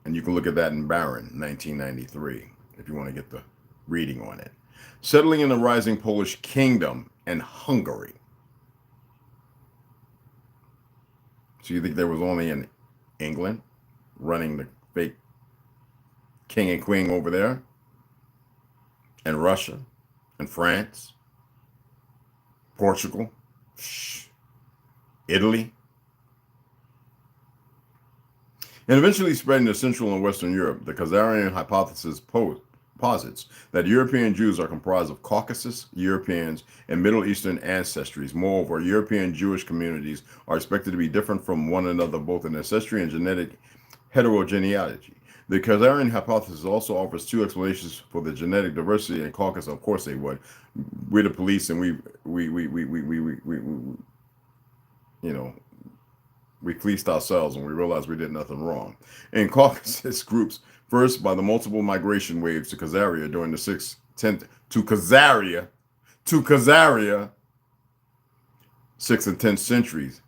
and you can look at that in Barron, 1993, if you want to get the reading on it. Settling in the rising Polish kingdom and Hungary. So you think there was only in England running the fake king and queen over there? And Russia? And France? Portugal? Italy? And eventually spreading to Central and Western Europe, the Khazarian hypothesis posits that European Jews are comprised of Caucasus, Europeans, and Middle Eastern ancestries. Moreover, European Jewish communities are expected to be different from one another both in ancestry and genetic heterogeneity. The Khazarian hypothesis also offers two explanations for the genetic diversity in Caucasus. Of course they would. We're the police and we fleeced ourselves and we realized we did nothing wrong. In Caucasus groups, first by the multiple migration waves to Khazaria during the 6th, 10th, to Khazaria, 6th and 10th centuries,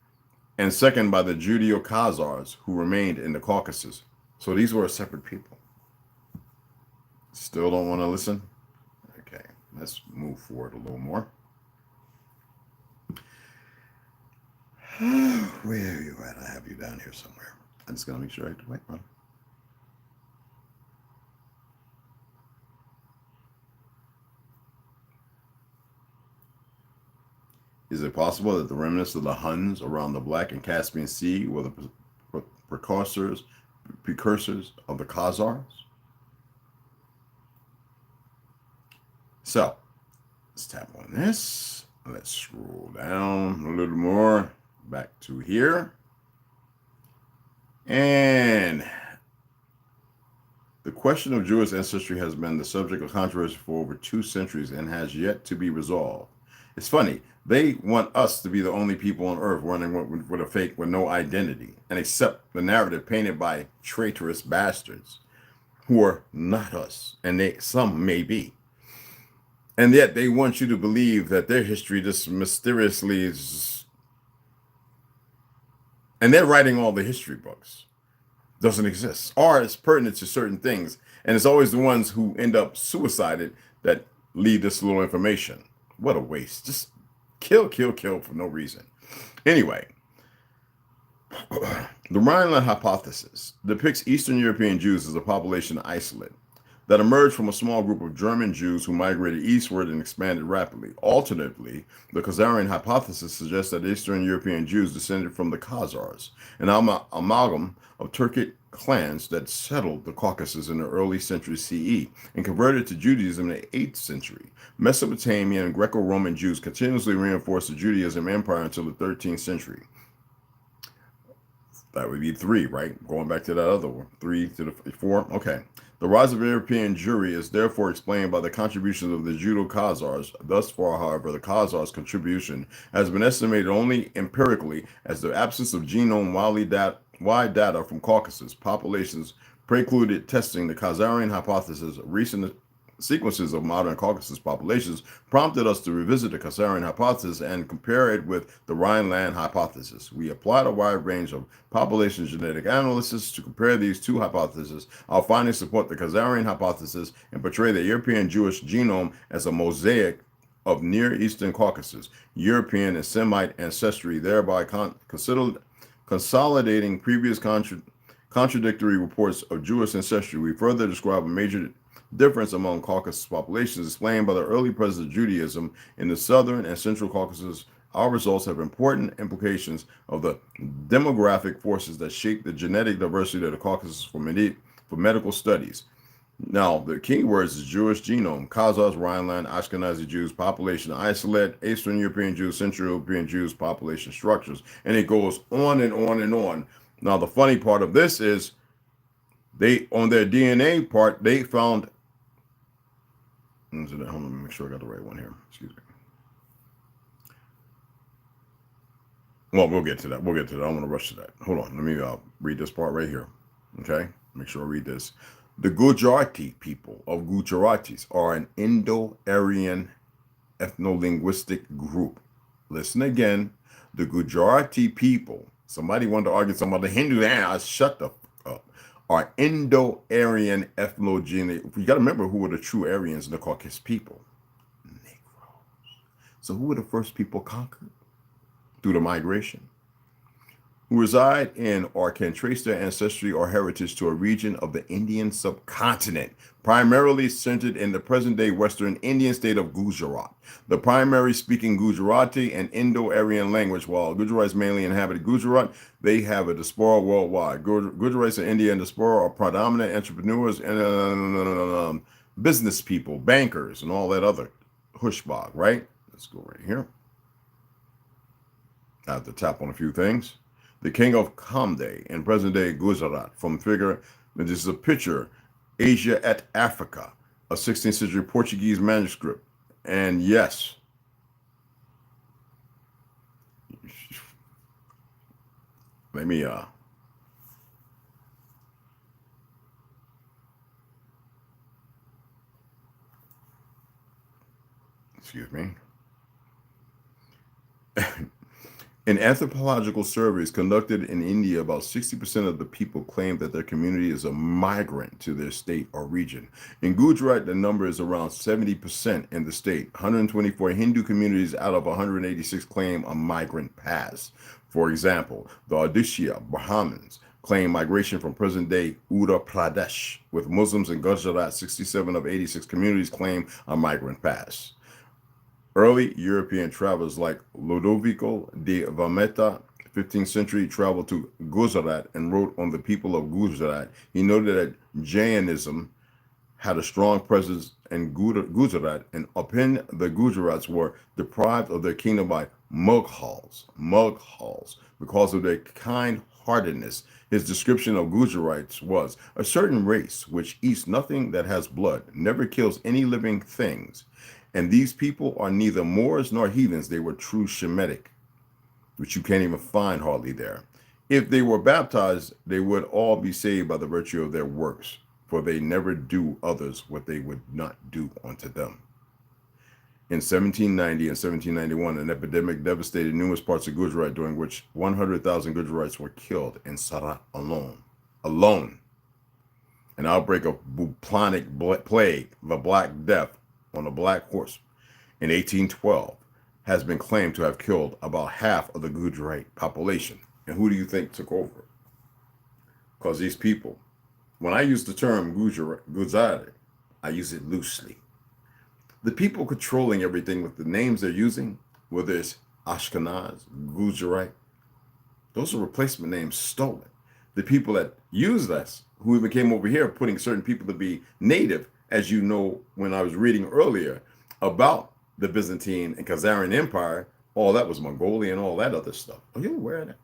and second by the Judeo-Khazars who remained in the Caucasus. So these were separate people. Still don't want to listen? Okay, let's move forward a little more. Where are you at? I have you down here somewhere. I'm just going to make sure I get the right one. Is it possible that the remnants of the Huns around the Black and Caspian Sea were the precursors of the Khazars? So, let's tap on this. Let's scroll down a little more. Back to here. And the question of Jewish ancestry has been the subject of controversy for over 2 centuries and has yet to be resolved. It's funny. They want us to be the only people on earth running with a fake, with no identity, and accept the narrative painted by traitorous bastards who are not us, and some may be. And yet they want you to believe that their history just mysteriously is, and they're writing all the history books, doesn't exist, or it's pertinent to certain things, and it's always the ones who end up suicided that leave this little information. What a waste. Just kill for no reason. Anyway, the Rhineland hypothesis depicts Eastern European Jews as a population isolate that emerged from a small group of German Jews who migrated eastward and expanded rapidly. Alternatively, the Khazarian hypothesis suggests that Eastern European Jews descended from the Khazars, an amalgam of Turkic clans that settled the Caucasus in the early century CE and converted to Judaism in the 8th century. Mesopotamian and Greco-Roman Jews continuously reinforced the Judaism empire until the 13th century. That would be 3, right? Going back to that other one, 3 to the 4. Okay. The rise of European Jewry is therefore explained by the contributions of the Judeo-Khazars. Thus far, however, the Khazars' contribution has been estimated only empirically, as the absence of genome-wide data from Caucasus populations precluded testing the Khazarian hypothesis. Recent sequences of modern Caucasus populations prompted us to revisit the Khazarian hypothesis and compare it with the Rhineland hypothesis. We applied a wide range of population genetic analysis to compare these two hypotheses. Our findings support the Khazarian hypothesis and portray the European Jewish genome as a mosaic of Near Eastern Caucasus, European and Semite ancestry, thereby consolidating previous contradictory reports of Jewish ancestry. We further describe a major difference among Caucasus populations explained by the early presence of Judaism in the southern and central Caucasus. Our results have important implications of the demographic forces that shape the genetic diversity of the Caucasus for medical studies. Now, the key words is Jewish genome, Khazars, Rhineland, Ashkenazi Jews, population isolate, Eastern European Jews, Central European Jews, population structures, and it goes on and on and on. Now, the funny part of this is on their DNA part, they found, hold on, let me make sure I got the right one here. Excuse me. Well, we'll get to that. I don't want to rush to that. Hold on. Let me read this part right here. Okay? Make sure I read this. The Gujarati people of Gujaratis are an Indo-Aryan ethno-linguistic group. Listen again. The Gujarati people, somebody wanted to argue something about the Hindu, shut the f up, are Indo-Aryan ethnogenetic. You got to remember who were the true Aryans in the Caucasus people. Negroes. So who were the first people conquered? Through the migration. who reside in or can trace their ancestry or heritage to a region of the Indian subcontinent, primarily centered in the present-day Western Indian state of Gujarat. The primary speaking Gujarati and Indo-Aryan language, while Gujaratis mainly inhabited Gujarat, they have a diaspora worldwide. Gujaratis in India and diaspora are predominant entrepreneurs and business people, bankers, and all that other hushbag, right? Let's go right here. I have to tap on a few things. The king of Kamde in present-day Gujarat, from figure, this is a picture, Asia at Africa, a 16th century Portuguese manuscript. And yes, let me, excuse me. In anthropological surveys conducted in India, about 60% of the people claim that their community is a migrant to their state or region. In Gujarat, the number is around 70% in the state. 124 Hindu communities out of 186 claim a migrant past. For example, the Odisha Brahmins claim migration from present-day Uttar Pradesh, with Muslims in Gujarat, 67 of 86 communities claim a migrant past. Early European travelers like Lodovico de Vameta, 15th century, traveled to Gujarat and wrote on the people of Gujarat. He noted that Jainism had a strong presence in Gujarat, and upon the Gujaratis were deprived of their kingdom by Mughals, because of their kind-heartedness. His description of Gujarites was a certain race which eats nothing that has blood, never kills any living things. And these people are neither Moors nor heathens. They were true Shemitic, which you can't even find hardly there. If they were baptized, they would all be saved by the virtue of their works, for they never do others what they would not do unto them. In 1790 and 1791, an epidemic devastated numerous parts of Gujarat, during which 100,000 Gujarites were killed in Sarat alone. An outbreak of bubonic plague, the Black Death, on a black horse in 1812 has been claimed to have killed about half of the Gujarati population. And who do you think took over? Because these people, when I use the term Gujarati, I use it loosely. The people controlling everything with the names they're using, whether it's Aahkenaz, Gujarite, those are replacement names stolen. The people that use us, who even came over here putting certain people to be native, as you know, when I was reading earlier about the Byzantine and Khazarian Empire, all that was Mongolia and all that other stuff. Are you aware of that?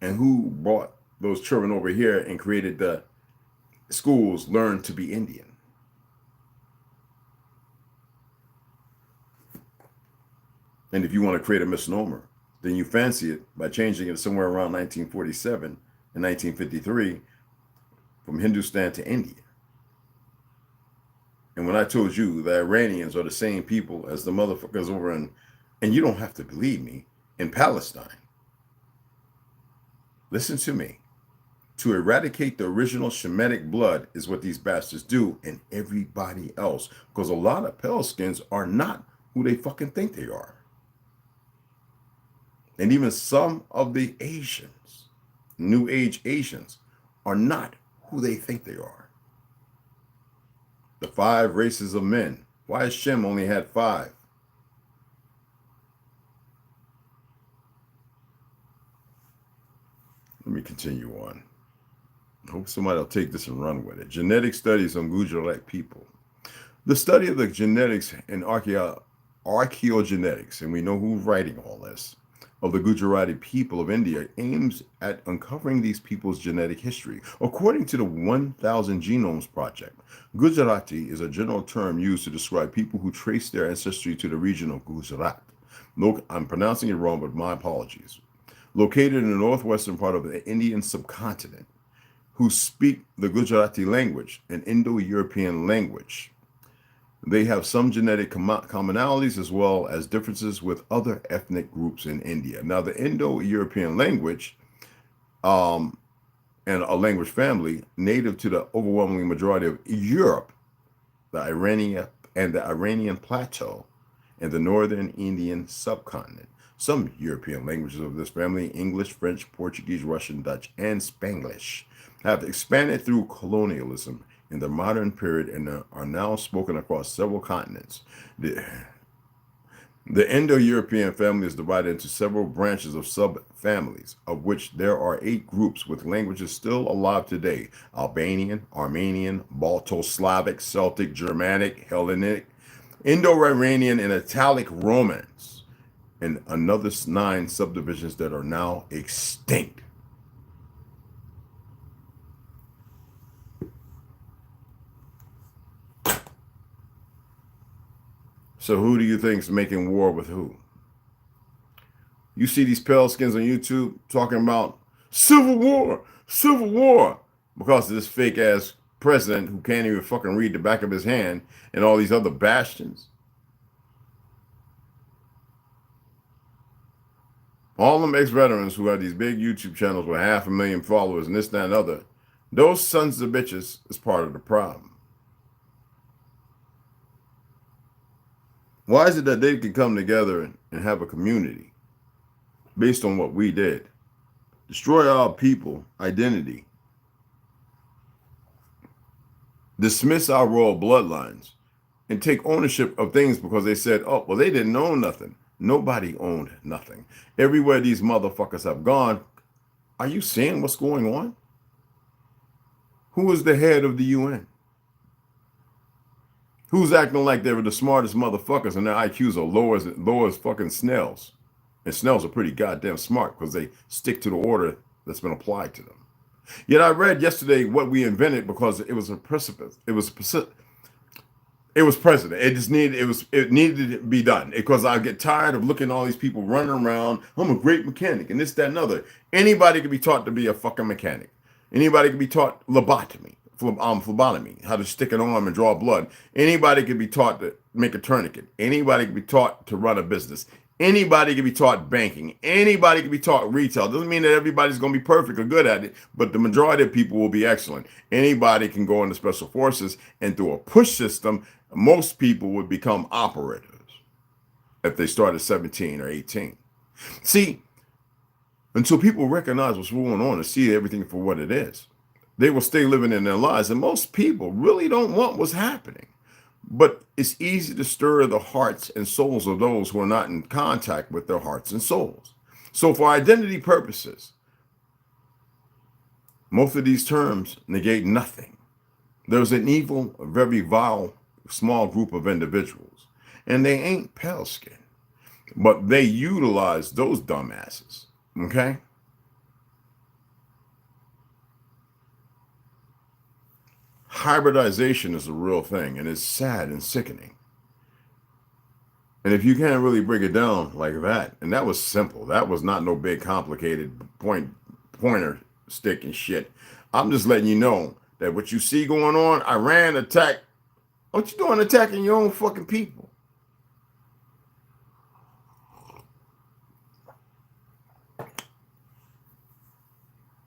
And who brought those children over here and created the schools, learned to be Indian? And if you want to create a misnomer, then you fancy it by changing it somewhere around 1947 and 1953 from Hindustan to India. And when I told you the Iranians are the same people as the motherfuckers over in, and you don't have to believe me, in Palestine. Listen to me. To eradicate the original Shemitic blood is what these bastards do, and everybody else. Because a lot of pale skins are not who they fucking think they are. And even some of the Asians, New Age Asians, are not who they think they are. The 5 races of men. Why has Shem only had 5? Let me continue on. I hope somebody will take this and run with it. Genetic studies on Gujarati people. The study of the genetics and archaeogenetics, and we know who's writing all this, of the Gujarati people of India aims at uncovering these people's genetic history. According to the 1000 Genomes Project, Gujarati is a general term used to describe people who trace their ancestry to the region of Gujarat. Look, I'm pronouncing it wrong, but my apologies. Located in the northwestern part of the Indian subcontinent, who speak the Gujarati language, an Indo-European language. They have some genetic commonalities as well as differences with other ethnic groups in India. Now, the Indo-European language and a language family native to the overwhelming majority of Europe, the Iranian Plateau, and the northern Indian subcontinent. Some European languages of this family, English, French, Portuguese, Russian, Dutch, and Spanglish, have expanded through colonialism in the modern period and are now spoken across several continents. The Indo-European family is divided into several branches of subfamilies, of which there are 8 groups with languages still alive today: Albanian, Armenian, Balto-Slavic, Celtic, Germanic, Hellenic, Indo-Iranian, and Italic Romance, and another 9 subdivisions that are now extinct. So who do you think is making war with who? You see these pale skins on YouTube talking about civil war, because of this fake ass president who can't even fucking read the back of his hand and all these other bastions. All them ex-veterans who have these big YouTube channels with 500,000 followers and this, that, and other, those sons of bitches is part of the problem. Why is it that they can come together and have a community based on what we did? Destroy our people identity. Dismiss our royal bloodlines and take ownership of things because they said, oh, well, they didn't own nothing. Nobody owned nothing. Everywhere these motherfuckers have gone, are you seeing what's going on? Who is the head of the UN? Who's acting like they were the smartest motherfuckers and their IQs are low as fucking snails? And snails are pretty goddamn smart because they stick to the order that's been applied to them. Yet I read yesterday what we invented because it was a precipice. It was precedent. It needed to be done because I get tired of looking at all these people running around. I'm a great mechanic and this, that, and other. Anybody could be taught to be a fucking mechanic. Anybody could be taught phlebotomy, how to stick an arm and draw blood. Anybody could be taught to make a tourniquet. Anybody could be taught to run a business. Anybody could be taught banking. Anybody could be taught retail. Doesn't mean that everybody's going to be perfect or good at it, but the majority of people will be excellent. Anybody can go into special forces, and through a push system, most people would become operators if they start at 17 or 18. See, until people recognize what's going on and see everything for what it is, they will stay living in their lives. And most people really don't want what's happening. But it's easy to stir the hearts and souls of those who are not in contact with their hearts and souls. So for identity purposes, most of these terms negate nothing. There's an evil, very vile, small group of individuals, and they ain't pale skin, but they utilize those dumbasses, okay? Hybridization is a real thing, and it's sad and sickening. And if you can't really break it down like that, and that was simple, that was not no big complicated pointer stick and shit. I'm just letting you know that what you see going on, Iran attack, what you doing attacking your own fucking people?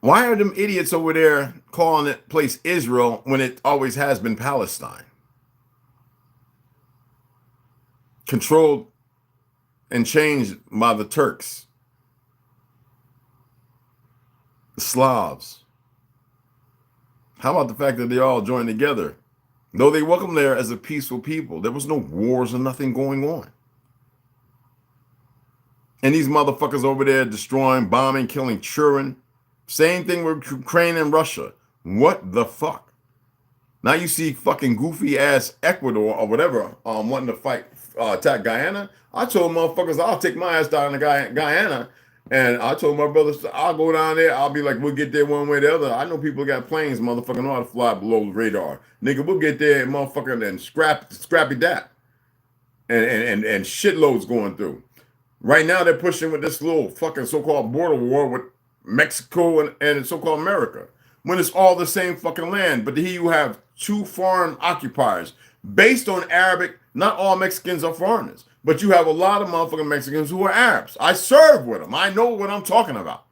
Why are them idiots over there calling it place Israel when it always has been Palestine? Controlled and changed by the Turks, the Slavs. How about the fact that they all joined together? Though they welcome there as a peaceful people, there was no wars or nothing going on. And these motherfuckers over there destroying, bombing, killing children. Same thing with Ukraine and Russia. What the fuck? Now you see fucking goofy ass Ecuador or whatever wanting to fight, attack Guyana. I told motherfuckers I'll take my ass down to Guyana, and I told my brothers I'll go down there. I'll be like, we'll get there one way or the other. I know people got planes, motherfucker, know how to fly below the radar. Nigga, we'll get there, motherfucker, and scrappy that, and shitloads going through. Right now they're pushing with this little fucking so-called border war with Mexico and so-called America, when it's all the same fucking land. But here you have 2 foreign occupiers based on Arabic. Not all Mexicans are foreigners, but you have a lot of motherfucking Mexicans who are Arabs. I served with them. I know what I'm talking about.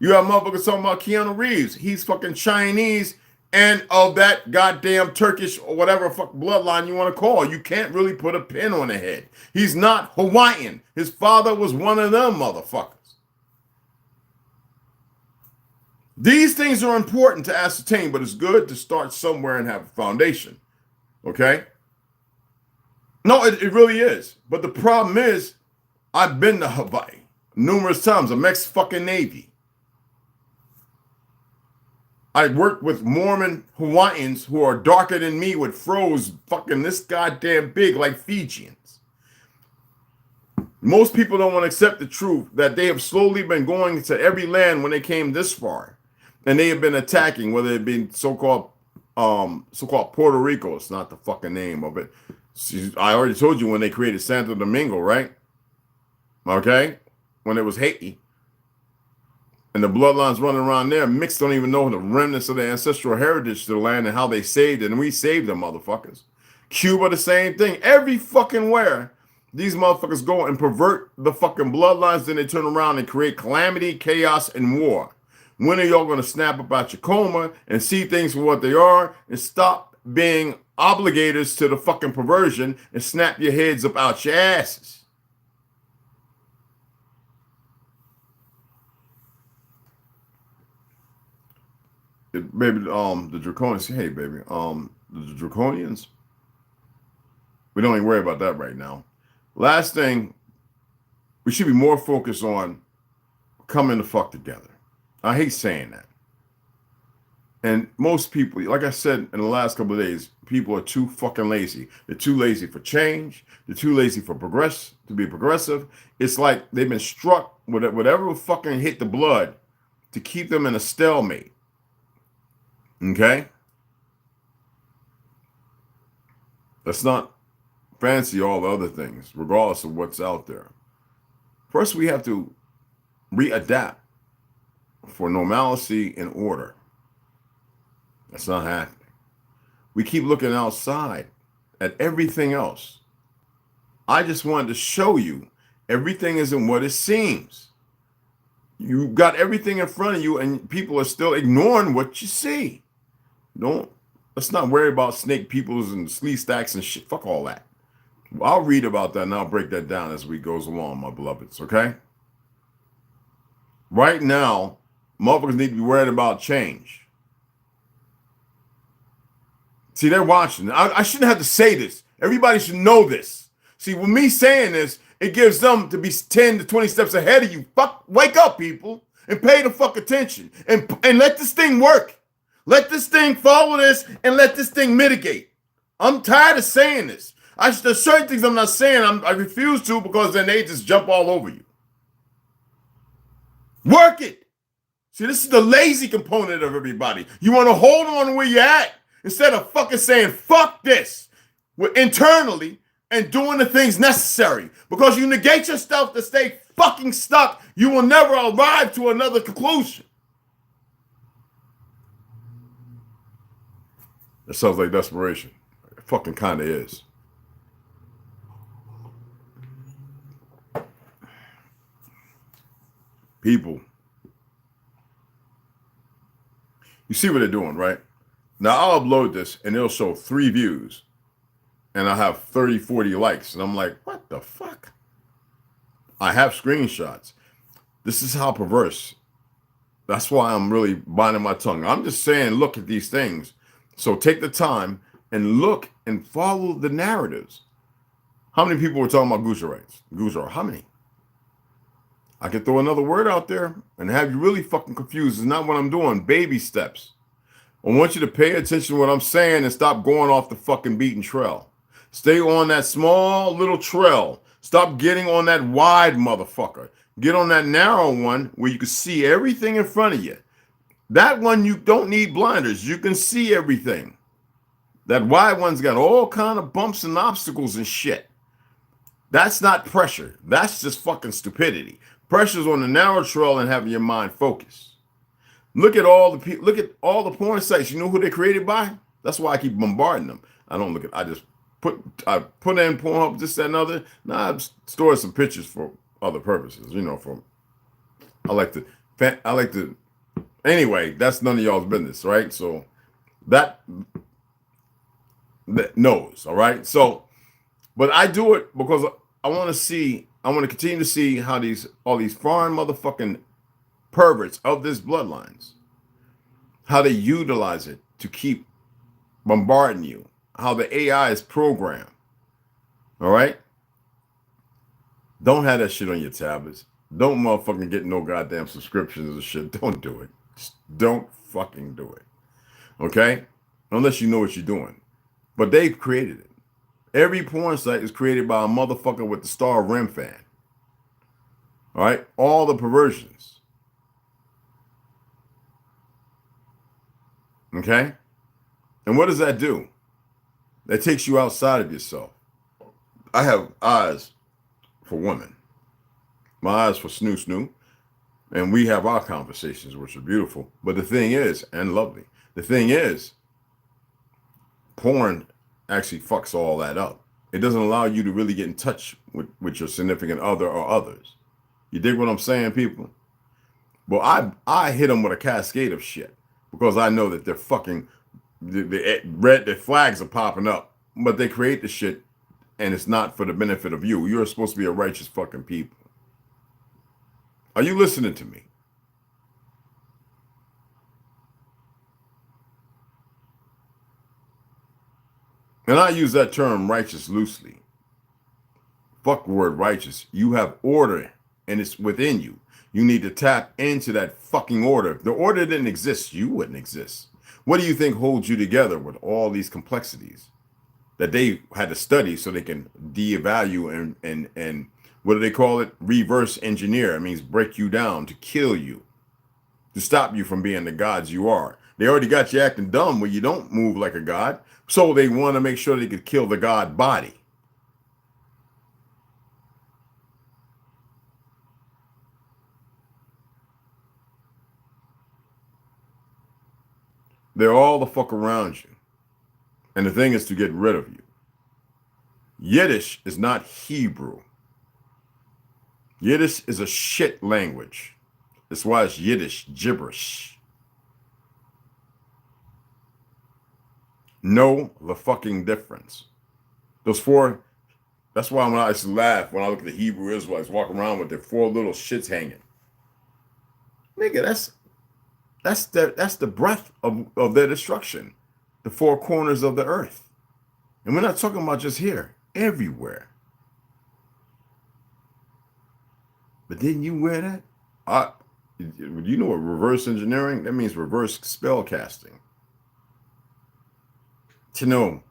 You have motherfuckers talking about Keanu Reeves. He's fucking Chinese and of that goddamn Turkish or whatever fuck bloodline you want to call. You can't really put a pin on the head. He's not Hawaiian. His father was one of them motherfuckers. These things are important to ascertain, but it's good to start somewhere and have a foundation. Okay? No, it really is. But the problem is, I've been to Hawaii numerous times. I'm ex-fucking Navy. I worked with Mormon Hawaiians who are darker than me with froze fucking this goddamn big like Fijians. Most people don't want to accept the truth that they have slowly been going to every land when they came this far. And they have been attacking, whether it be so-called Puerto Rico. It's not the fucking name of it. I already told you when they created Santo Domingo, right? Okay? When it was Haiti. And the bloodlines running around there, mixed don't even know the remnants of the ancestral heritage to the land and how they saved it. And we saved them, motherfuckers. Cuba, the same thing. Every fucking where these motherfuckers go and pervert the fucking bloodlines, then they turn around and create calamity, chaos, and war. When are y'all going to snap up out your coma and see things for what they are and stop being obligators to the fucking perversion and snap your heads up out your asses? Baby, the Draconians, hey, baby, the Draconians, we don't even worry about that right now. Last thing, we should be more focused on coming the fuck together. I hate saying that. And most people, like I said in the last couple of days, people are too fucking lazy. They're too lazy for change. They're too lazy for to be progressive. It's like they've been struck with whatever fucking hit the blood to keep them in a stalemate. Okay? Let's not fancy all the other things, regardless of what's out there. First, we have to readapt for normalcy and order. That's not happening. We keep looking outside at everything else. I just wanted to show you everything isn't what it seems. You got everything in front of you and people are still ignoring what you see. Let's not worry about snake peoples and sleeve stacks and shit. Fuck all that. I'll read about that and I'll break that down as we goes along, my beloveds, okay? Right now, motherfuckers need to be worried about change. See, they're watching. I shouldn't have to say this. Everybody should know this. See, with me saying this, it gives them to be 10 to 20 steps ahead of you. Fuck, wake up, people, and pay the fuck attention. And let this thing work. Let this thing follow this and let this thing mitigate. I'm tired of saying this. There's certain things I'm not saying. I refuse to because then they just jump all over you. Work it. See, this is the lazy component of everybody. You want to hold on to where you're at instead of fucking saying, fuck this, internally and doing the things necessary. Because you negate yourself to stay fucking stuck, you will never arrive to another conclusion. That sounds like desperation. It fucking kind of is. People. You see what they're doing, right? Now I'll upload this and it'll show 3 views and I have 30, 40 likes. And I'm like, what the fuck? I have screenshots. This is how perverse. That's why I'm really binding my tongue. I'm just saying, look at these things. So take the time and look and follow the narratives. How many people were talking about Gujarites? Gujarat, how many? I can throw another word out there and have you really fucking confused. It's not what I'm doing. Baby steps. I want you to pay attention to what I'm saying and stop going off the fucking beaten trail. Stay on that small little trail. Stop getting on that wide motherfucker. Get on that narrow one where you can see everything in front of you. That one, you don't need blinders. You can see everything. That wide one's got all kind of bumps and obstacles and shit. That's not pressure. That's just fucking stupidity. Pressure's on the narrow trail and having your mind focused. Look at all the porn sites. You know who they're created by? That's why I keep bombarding them. I don't look at. I put in Pornhub, this, that, and other. Nah, I store some pictures for other purposes. You know, I like to. Anyway, that's none of y'all's business, right? So that knows, all right? So, but I do it because I want to continue to see how all these foreign motherfucking perverts of this bloodlines, how they utilize it to keep bombarding you, how the AI is programmed, all right? Don't have that shit on your tablets. Don't motherfucking get no goddamn subscriptions or shit. Don't do it. Just don't fucking do it. Okay? Unless you know what you're doing. But they've created it. Every porn site is created by a motherfucker with the Star Rim fan. All right? All the perversions. Okay? And what does that do? That takes you outside of yourself. I have eyes for women. My eyes for snoo. And we have our conversations, which are beautiful. But the thing is, and lovely, the thing is, porn actually fucks all that up. It doesn't allow you to really get in touch with your significant other or others. You dig what I'm saying, people? Well, I hit them with a cascade of shit because I know that they're fucking, the flags are popping up, but they create the shit and it's not for the benefit of you. You're supposed to be a righteous fucking people. Are you listening to me? And I use that term righteous loosely. Fuck the word righteous. You have order and it's within you. You need to tap into that fucking order. If the order didn't exist, you wouldn't exist. What do you think holds you together with all these complexities that they had to study so they can de-evaluate and what do they call it? Reverse engineer. It means break you down, to kill you, to stop you from being the gods you are. They already got you acting dumb where you don't move like a god. So they want to make sure they could kill the god body. They're all the fuck around you. And the thing is to get rid of you. Yiddish is not Hebrew. Yiddish is a shit language. That's why it's Yiddish, gibberish. Know the fucking difference. Those four, that's why when I used to laugh when I look at the Hebrew Israelites walking around with their four little shits hanging. Nigga, that's the breath of their destruction. The four corners of the earth. And we're not talking about just here, everywhere. But didn't you wear that? You know what reverse engineering? That means reverse spell casting. To know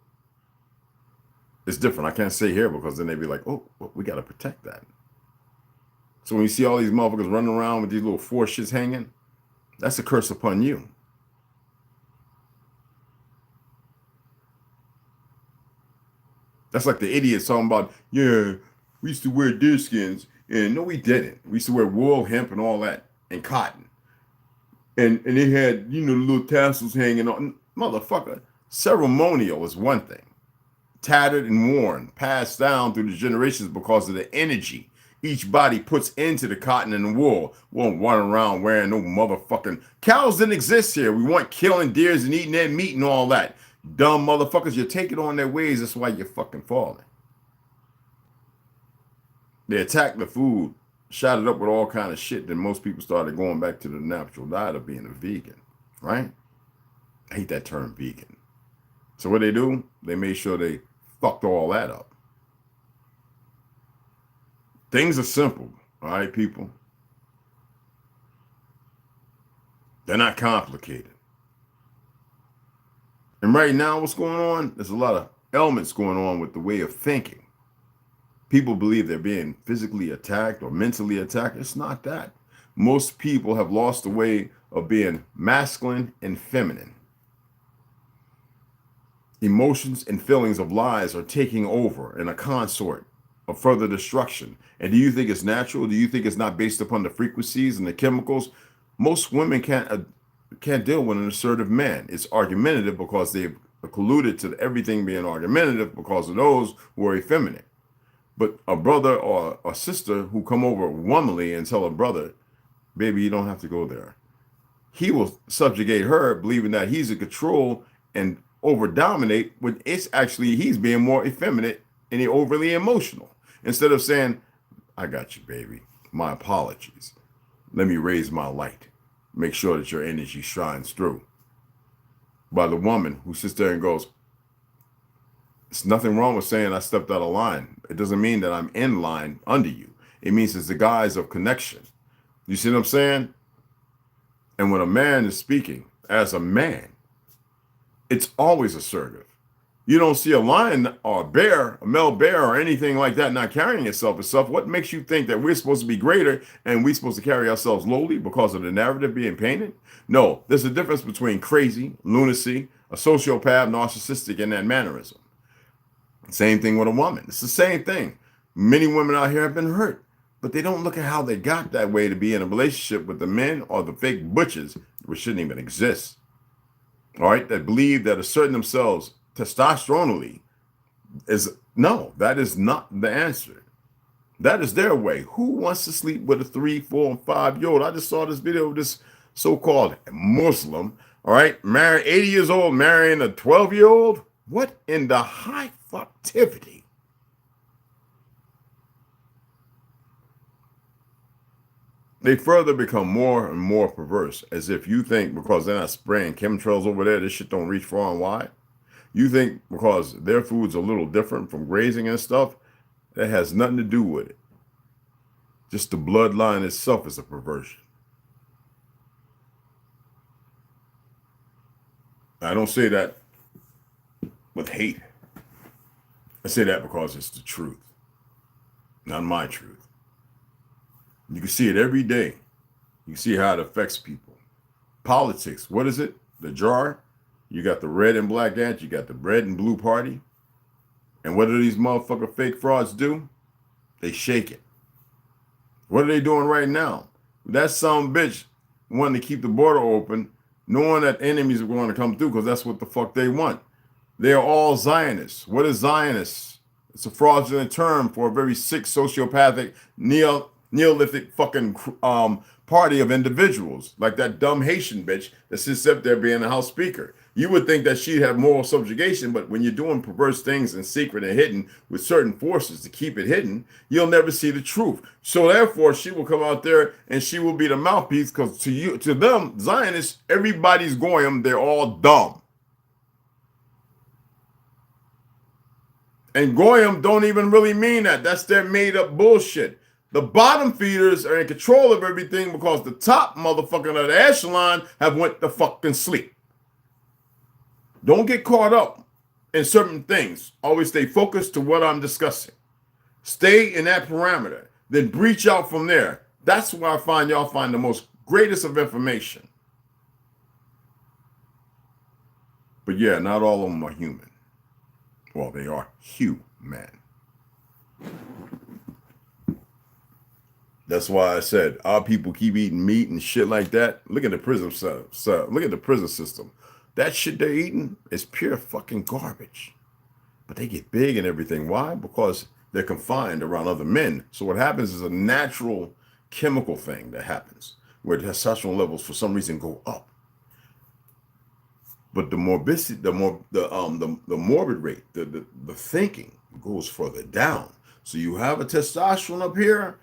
it's different. I can't say here because then they'd be like, oh, well, we got to protect that. So when you see all these motherfuckers running around with these little four shits hanging, that's a curse upon you. That's like the idiots talking about, yeah, we used to wear deerskins. And no, we didn't. We used to wear wool, hemp, and all that, and cotton. And they had, you know, little tassels hanging on. Motherfucker, ceremonial is one thing. Tattered and worn, passed down through the generations because of the energy each body puts into the cotton and the wool. We won't run around wearing no motherfucking... Cows didn't exist here. We weren't killing deers and eating their meat and all that. Dumb motherfuckers, you're taking on their ways. That's why you're fucking falling. They attacked the food, shot it up with all kind of shit. Then most people started going back to the natural diet of being a vegan, right? I hate that term vegan. So what they do, they made sure they fucked all that up. Things are simple, all right, people? They're not complicated. And right now, what's going on? There's a lot of elements going on with the way of thinking. People believe they're being physically attacked or mentally attacked. It's not that. Most people have lost the way of being masculine and feminine. Emotions and feelings of lies are taking over in a consort of further destruction. And do you think it's natural? Do you think it's not based upon the frequencies and the chemicals? Most women can't deal with an assertive man. It's argumentative because they've colluded to everything being argumentative because of those who are effeminate. But a brother or a sister who come over womanly and tell a brother, baby, you don't have to go there. He will subjugate her, believing that he's in control and over dominate when it's actually he's being more effeminate and overly emotional. Instead of saying, I got you, baby. My apologies. Let me raise my light. Make sure that your energy shines through. By the woman who sits there and goes, it's nothing wrong with saying I stepped out of line. It doesn't mean that I'm in line under you. It means it's the guise of connection. You see what I'm saying? And when a man is speaking as a man, it's always assertive. You don't see a lion or a bear, a male bear or anything like that not carrying itself as self. What makes you think that we're supposed to be greater and we're supposed to carry ourselves lowly because of the narrative being painted? No, there's a difference between crazy, lunacy, a sociopath, narcissistic, and that mannerism. Same thing with a woman. It's the same thing. Many women out here have been hurt, but they don't look at how they got that way to be in a relationship with the men or the fake butches, which shouldn't even exist. All right, that believe that asserting themselves testosteronally is no, that is not the answer. That is their way. Who wants to sleep with a 3, 4, and 5-year-old? I just saw this video of this so-called Muslim, all right, married 80 years old, marrying a 12-year-old. What in the high fucktivity? They further become more and more perverse, as if you think because they're not spraying chemtrails over there, this shit don't reach far and wide. You think because their food's a little different from grazing and stuff, that has nothing to do with it. Just the bloodline itself is a perversion. I don't say that with hate. I say that because it's the truth, not my truth. You can see it every day. You see how it affects people. Politics, what is it? The jar. You got the red and black ant. You got the red and blue party. And what do these motherfucker fake frauds do? They shake it. What are they doing right now? That some bitch wanting to keep the border open, knowing that enemies are going to come through because that's what the fuck they want. They are all Zionists. What is Zionists? It's a fraudulent term for a very sick, sociopathic, Neolithic fucking party of individuals, like that dumb Haitian bitch that sits up there being a House Speaker. You would think that she'd have moral subjugation, but when you're doing perverse things in secret and hidden with certain forces to keep it hidden, you'll never see the truth. So therefore, she will come out there and she will be the mouthpiece because to them, Zionists, everybody's goyim, they're all dumb. And goyim don't even really mean that. That's their made up bullshit. The bottom feeders are in control of everything because the top motherfucker of the echelon have went to fucking sleep. Don't get caught up in certain things. Always stay focused to what I'm discussing. Stay in that parameter. Then breach out from there. That's where I find y'all find the most greatest of information. But yeah, not all of them are human. Well, they are human. That's why I said our people keep eating meat and shit like that. Look at the prison look at the prison system. That shit they're eating is pure fucking garbage. But they get big and everything. Why? Because they're confined around other men. So what happens is a natural chemical thing that happens where testosterone levels for some reason go up. But the morbidity, the morbid rate, the thinking goes further down. So you have a testosterone up here,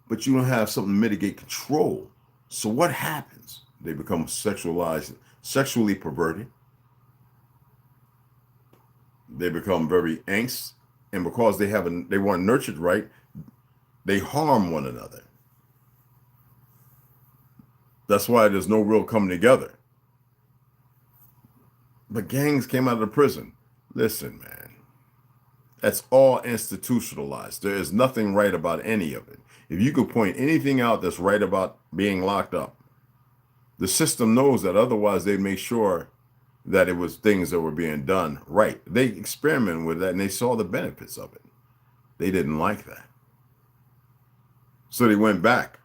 but you don't have something to mitigate control. So what happens? They become sexualized, sexually perverted. They become very angst, and because they weren't nurtured right, they harm one another. That's why there's no real coming together. But gangs came out of the prison. Listen, man, that's all institutionalized. There is nothing right about any of it. If you could point anything out that's right about being locked up, the system knows that, otherwise they'd make sure that it was things that were being done right. They experimented with that and they saw the benefits of it. They didn't like that. So they went back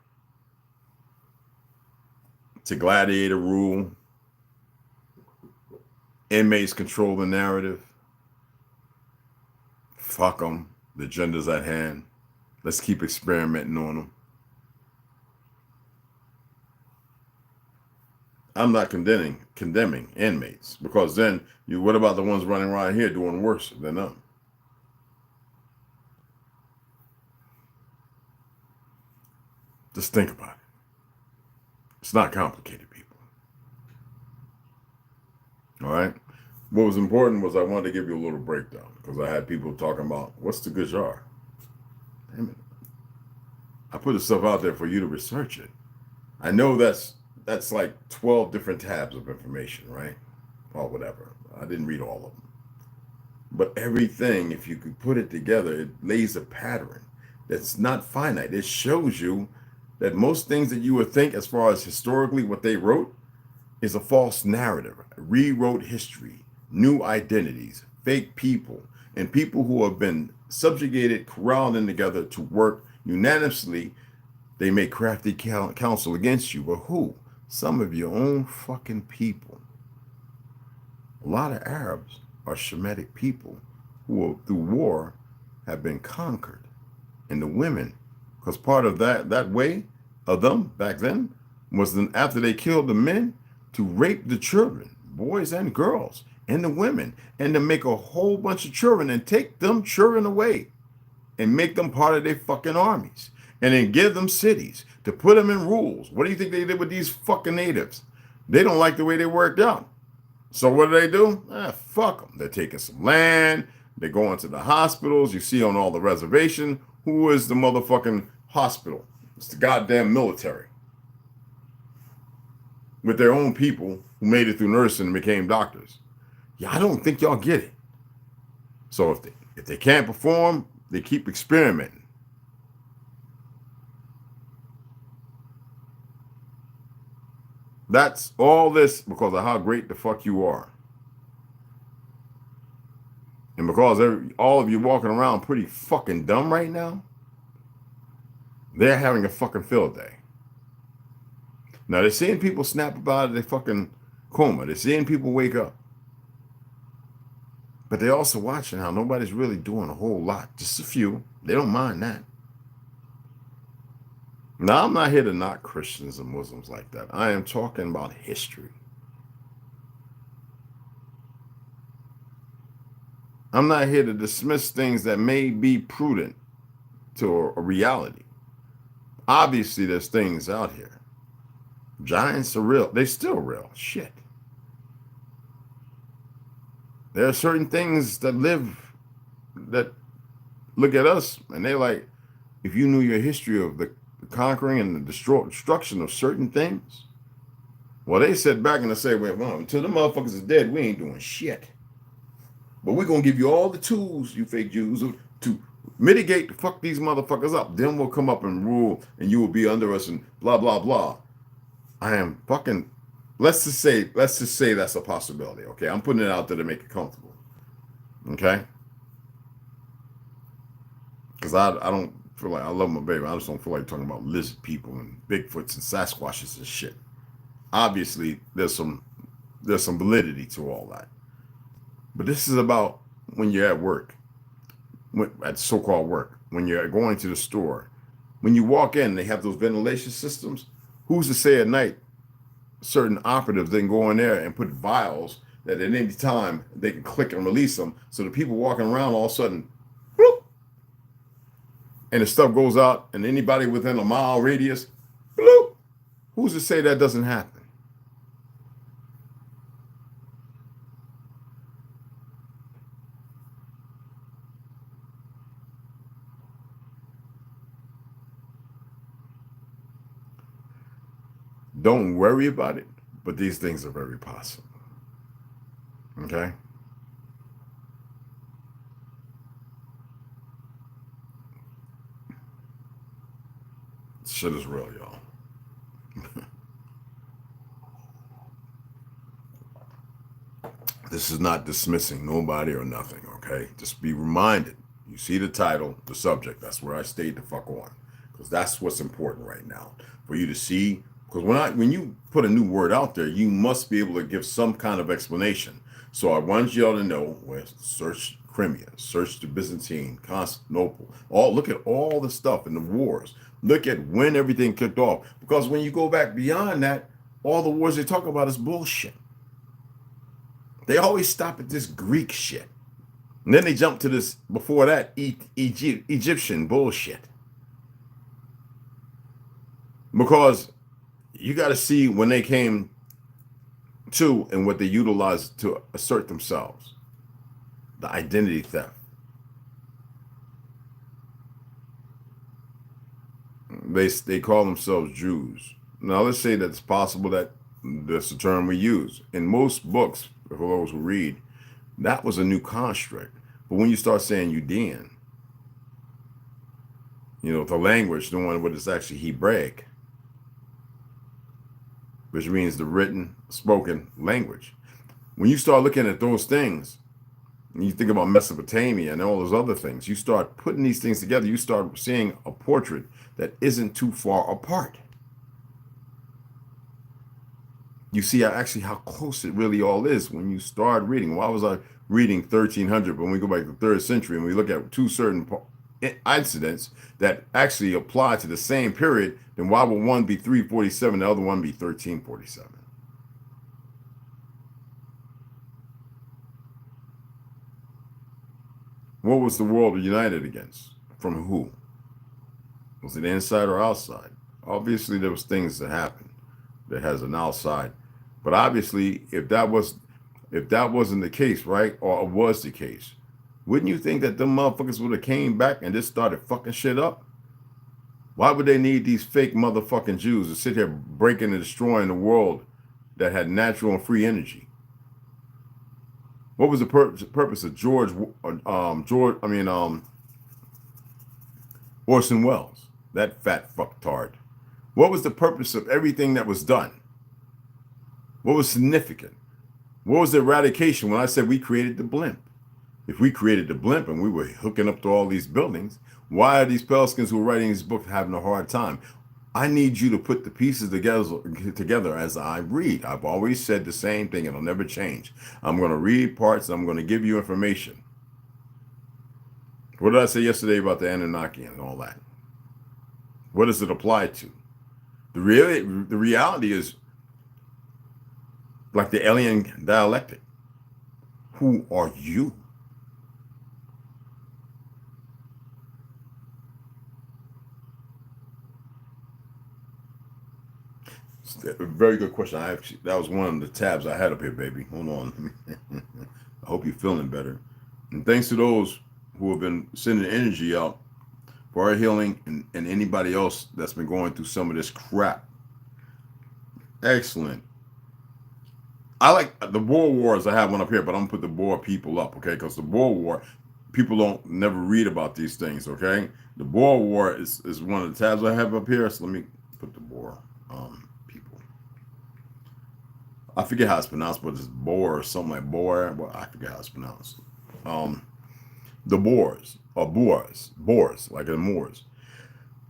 to gladiator rule. Inmates control the narrative. Fuck them. The agenda's at hand. Let's keep experimenting on them. I'm not condemning inmates, because then what about the ones running around here doing worse than them? Just think about it. It's not complicated, people. All right. What was important was I wanted to give you a little breakdown, because I had people talking about what's the gujar. Damn it. I put the stuff out there for you to research it. I know that's like 12 different tabs of information, right? Or whatever. I didn't read all of them. But everything, if you could put it together, it lays a pattern that's not finite. It shows you that most things that you would think, as far as historically what they wrote, is a false narrative. Rewrote history, new identities, fake people, and people who have been subjugated, corralled in together to work unanimously. They make crafty counsel against you. But who? Some of your own fucking people. A lot of Arabs are Shemitic people who, through war, have been conquered. And the women, because part of that way of them back then was then after they killed the men, to rape the children, boys and girls, and the women, and to make a whole bunch of children and take them children away and make them part of their fucking armies, and then give them cities to put them in rules. What do you think they did with these fucking natives? They don't like the way they worked out. So what do? Fuck them. They're taking some land. They're going to the hospitals. You see on all the reservation, who is the motherfucking hospital? It's the goddamn military. With their own people who made it through nursing and became doctors. Yeah, I don't think y'all get it. So if they can't perform, they keep experimenting. That's all this because of how great the fuck you are. And because all of you walking around pretty fucking dumb right now, they're having a fucking field day. Now they're seeing people snap about their fucking coma. They're seeing people wake up. But they're also watching how nobody's really doing a whole lot. Just a few. They don't mind that. Now, I'm not here to knock Christians and Muslims like that. I am talking about history. I'm not here to dismiss things that may be prudent to a reality. Obviously, there's things out here. Giants are real. They're still real. Shit. There are certain things that look at us and they're like, if you knew your history of the conquering and the destruction of certain things, well, they said back and they say, well, until the motherfuckers is dead, we ain't doing shit. But we're going to give you all the tools, you fake Jews, to mitigate to fuck these motherfuckers up. Then we'll come up and rule and you will be under us and blah, blah, blah. I am fucking, let's just say that's a possibility, okay? I'm putting it out there to make it comfortable, okay? Because I don't feel like, I love my baby, I just don't feel like talking about lizard people and Bigfoots and Sasquatches and shit. Obviously, there's some validity to all that. But this is about when you're at work, at so-called work, when you're going to the store. When you walk in, they have those ventilation systems. Who's to say at night certain operatives then go in there and put vials that at any time they can click and release them, so the people walking around all of a sudden, whoop, and the stuff goes out, and anybody within a mile radius, bloop, who's to say that doesn't happen? Don't worry about it, but these things are very possible. Okay? Shit is real, y'all. This is not dismissing nobody or nothing, okay? Just be reminded. You see the title, the subject. That's where I stayed the fuck on. Because that's what's important right now. For you to see. Because when you put a new word out there, you must be able to give some kind of explanation. So I want y'all to know, search Crimea, search the Byzantine, Constantinople, look at all the stuff in the wars. Look at when everything kicked off. Because when you go back beyond that, all the wars they talk about is bullshit. They always stop at this Greek shit. And then they jump to this, before that, Egyptian bullshit. Because you got to see when they came to and what they utilized to assert themselves. The identity theft. They call themselves Jews. Now let's say that it's possible that that's the term we use. In most books, for those who read, that was a new construct. But when you start saying Judean, you know, the language, the one what is actually Hebraic, which means the written, spoken language. When you start looking at those things, and you think about Mesopotamia and all those other things, you start putting these things together, you start seeing a portrait that isn't too far apart. You see actually how close it really all is when you start reading. Why was I reading 1300? But when we go back to the 3rd century and we look at two certain incidents that actually apply to the same period, then why would one be 347, the other one be 1347? What was the world united against? From who? Was it inside or outside? Obviously, there was things that happened that has an outside. But obviously, if that wasn't the case, right, or it was the case, wouldn't you think that them motherfuckers would have came back and just started fucking shit up? Why would they need these fake motherfucking Jews to sit here breaking and destroying the world that had natural and free energy? What was the purpose of Orson Welles, that fat fucktard? What was the purpose of everything that was done? What was significant? What was the eradication when I said we created the blimp? If we created the blimp and we were hooking up to all these buildings, why are these Pelskins who are writing these books having a hard time? I need you to put the pieces together as I read. I've always said the same thing. It'll never change. I'm going to read parts. I'm going to give you information. What did I say yesterday about the Anunnaki and all that? What does it apply to? The reality is like the alien dialectic. Who are you? A very good question. That was one of the tabs I had up here, baby. Hold on. I hope you're feeling better. And thanks to those who have been sending energy out for our healing and anybody else that's been going through some of this crap. Excellent. I like the Boer Wars. I have one up here, but I'm going to put the Boer people up, okay? Because the Boer War, people don't never read about these things, okay? The Boer War is one of the tabs I have up here. So let me put the Boer people. I forget how it's pronounced, but it's Boer or something like Boer. Well, I forget how it's pronounced. The Boers, or Boers, like the Moors.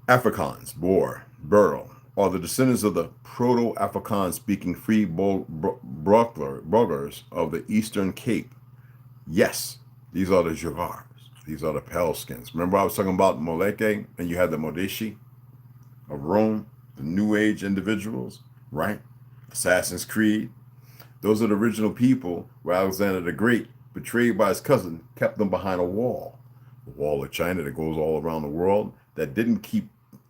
Afrikaans, Boer, Burro, are the descendants of the Proto-Afrikaans speaking free burghers of the Eastern Cape. Yes, these are the Jagars. These are the Pelskins. Remember I was talking about Moleke, and you had the Modeshi of Rome, the New Age individuals, right? Assassin's Creed. Those are the original people where Alexander the Great, betrayed by his cousin, kept them behind a wall. The wall of China that goes all around the world, that didn't keep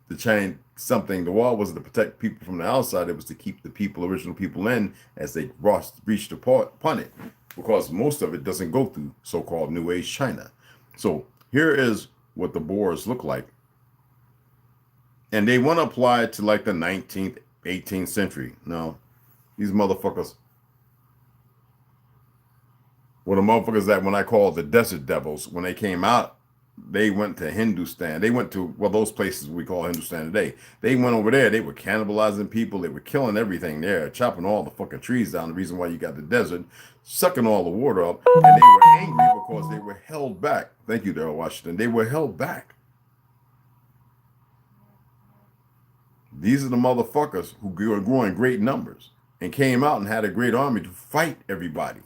the China something. The wall wasn't to protect people from the outside. It was to keep the people, original people in as they reached upon it, because most of it doesn't go through so-called New Age China. So here is what the Boers look like. And they want to apply it to like the 19th, 18th century. No, these motherfuckers, well, the motherfuckers that when I call the Desert Devils, when they came out, they went to Hindustan. They went to, well, those places we call Hindustan today. They went over there. They were cannibalizing people. They were killing everything there, chopping all the fucking trees down. The reason why you got the desert, sucking all the water up. And they were angry because they were held back. Thank you, Daryl Washington. They were held back. These are the motherfuckers who grew in great numbers and came out and had a great army to fight everybody,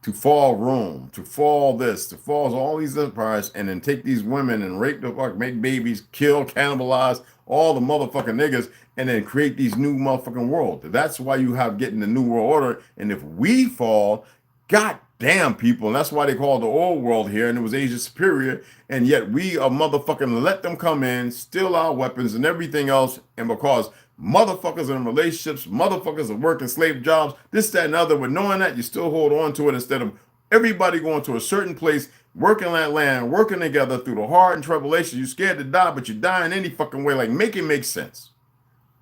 to fall Rome, to fall this, to fall all these empires, and then take these women and rape the fuck, make babies, kill, cannibalize all the motherfucking niggas, and then create these new motherfucking world. That's why you have getting the new world order. And if we fall, goddamn people, and that's why they call it the old world here, and it was Asia superior, and yet we are motherfucking let them come in, steal our weapons and everything else, and because motherfuckers in relationships, motherfuckers are working slave jobs, this, that, and other, but knowing that, you still hold on to it instead of everybody going to a certain place, working that land, working together through the hard and tribulation. You're scared to die, but you die in any fucking way. Like, make it make sense.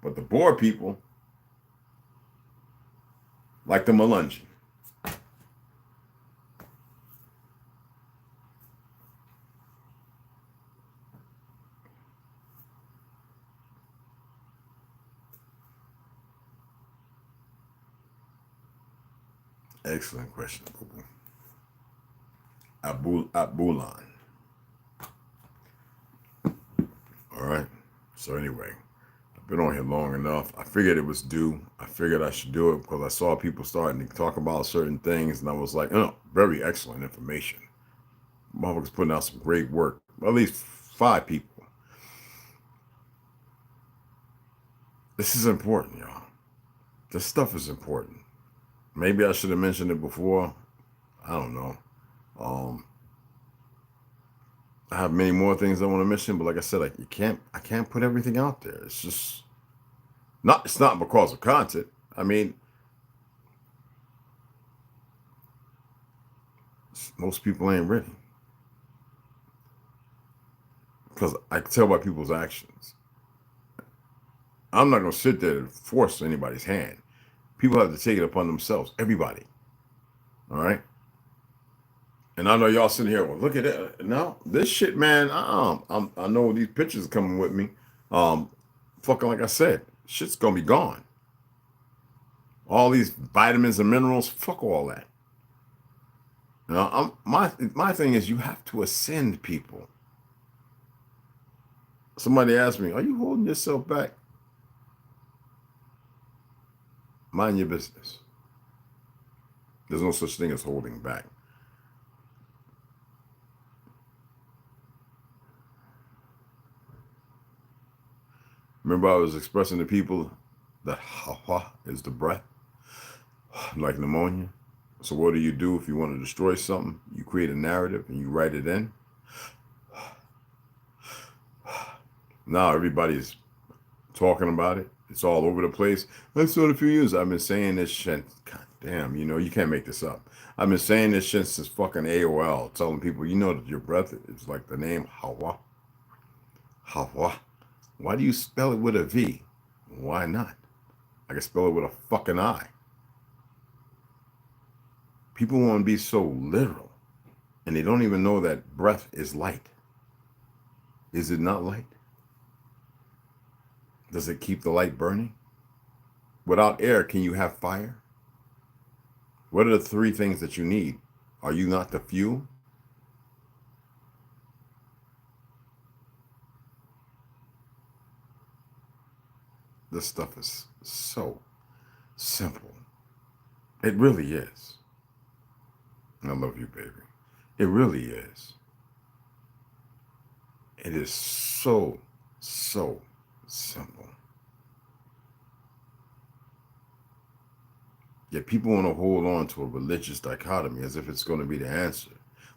But the bored people, like the Melungeon. Excellent question, Abulan. All right. So anyway, I've been on here long enough. I figured it was due. I figured I should do it because I saw people starting to talk about certain things, and I was like, oh, very excellent information. Motherfuckers putting out some great work. At least 5 people. This is important, y'all. This stuff is important. Maybe I should have mentioned it before. I don't know. I have many more things I want to mention, but like I said, I can't put everything out there. It's just not. It's not because of content. I mean, most people ain't ready because I can tell by people's actions. I'm not gonna sit there and force anybody's hand. People have to take it upon themselves. Everybody. All right. And I know y'all sitting here, well, look at it. No, this shit, man. I know these pictures are coming with me. Fucking like I said, shit's gonna be gone. All these vitamins and minerals, fuck all that. You know, my thing is you have to ascend people. Somebody asked me, are you holding yourself back? Mind your business. There's no such thing as holding back. Remember I was expressing to people that hawa is the breath, like pneumonia. So what do you do if you want to destroy something? You create a narrative and you write it in. Now everybody's talking about it. It's all over the place. I saw it a few years. I've been saying this shit. God damn, you know, you can't make this up. I've been saying this shit since fucking AOL, telling people, you know that your breath is like the name Hawa. Hawa. Why do you spell it with a V? Why not? I can spell it with a fucking I. People want to be so literal, and they don't even know that breath is light. Is it not light? Does it keep the light burning? Without air, can you have fire? What are the 3 things that you need? Are you not the fuel? This stuff is so simple. It really is. I love you, baby. It really is. It is so simple. Yet people want to hold on to a religious dichotomy as if it's going to be the answer,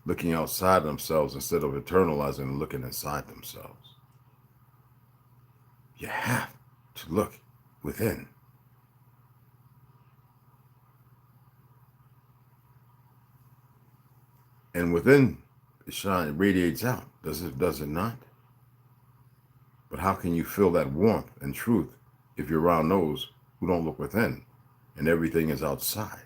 looking outside themselves instead of internalizing and looking inside themselves. You have to look within. And within, it shines, it radiates out. Does it not? But how can you feel that warmth and truth if you're around those who don't look within and everything is outside?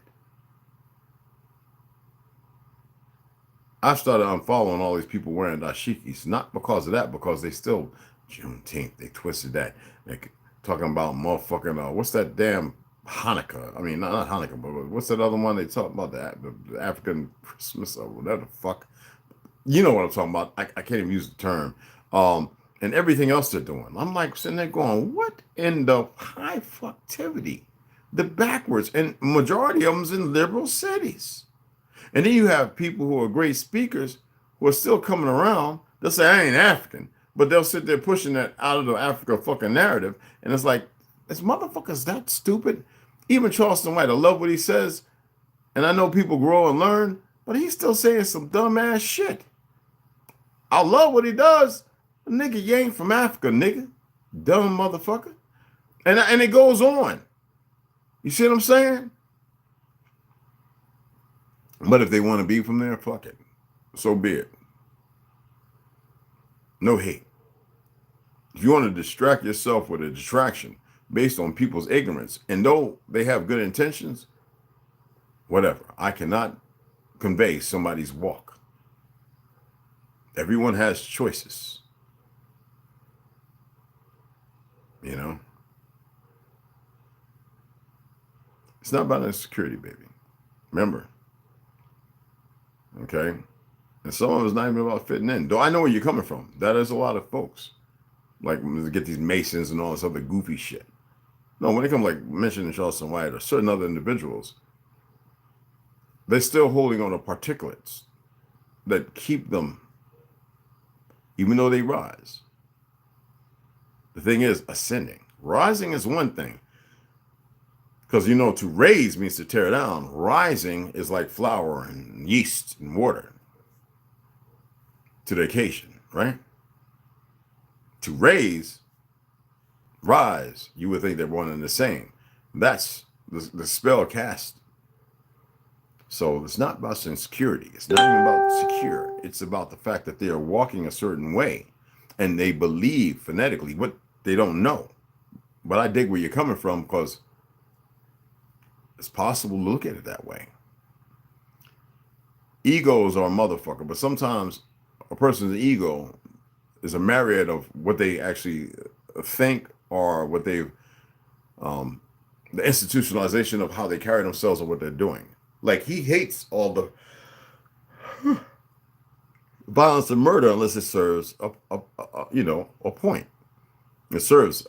I've started unfollowing all these people wearing dashikis, not because of that, because they still, Juneteenth, they twisted that. Like, talking about motherfucking, what's that damn Hanukkah? I mean, not Hanukkah, but what's that other one they talk about, the African Christmas or whatever the fuck? You know what I'm talking about. I can't even use the term. And everything else they're doing. I'm like sitting there going, what in the high fucktivity? The backwards. And majority of them's in liberal cities. And then you have people who are great speakers who are still coming around. They'll say, I ain't African, but they'll sit there pushing that out of the Africa fucking narrative. And it's like, this motherfucker's that stupid. Even Charleston White, I love what he says. And I know people grow and learn, but he's still saying some dumbass shit. I love what he does. Nigga, you ain't from Africa, nigga. Dumb motherfucker. And it goes on. You see what I'm saying? But if they want to be from there, fuck it. So be it. No hate. If you want to distract yourself with a distraction based on people's ignorance, and though they have good intentions, whatever. I cannot convey somebody's walk. Everyone has choices. You know? It's not about insecurity, baby. Remember. Okay? And some of it's not even about fitting in. Though I know where you're coming from. That is a lot of folks. Like, get these Masons and all this other goofy shit. No, when it comes like mentioning Charleston White or certain other individuals, they're still holding on to particulates that keep them, even though they rise. The thing is, ascending. Rising is one thing. Because, you know, to raise means to tear down. Rising is like flour and yeast and water. To the occasion, right? To raise, rise, you would think they're one and the same. That's the spell cast. So it's not about insecurity. It's not even about secure. It's about the fact that they are walking a certain way and they believe phonetically what they don't know. But I dig where you're coming from because it's possible to look at it that way. Egos are a motherfucker, but sometimes a person's ego is a myriad of what they actually think or what they've, the institutionalization of how they carry themselves or what they're doing. Like, he hates all the violence and murder unless it serves a point. It serves,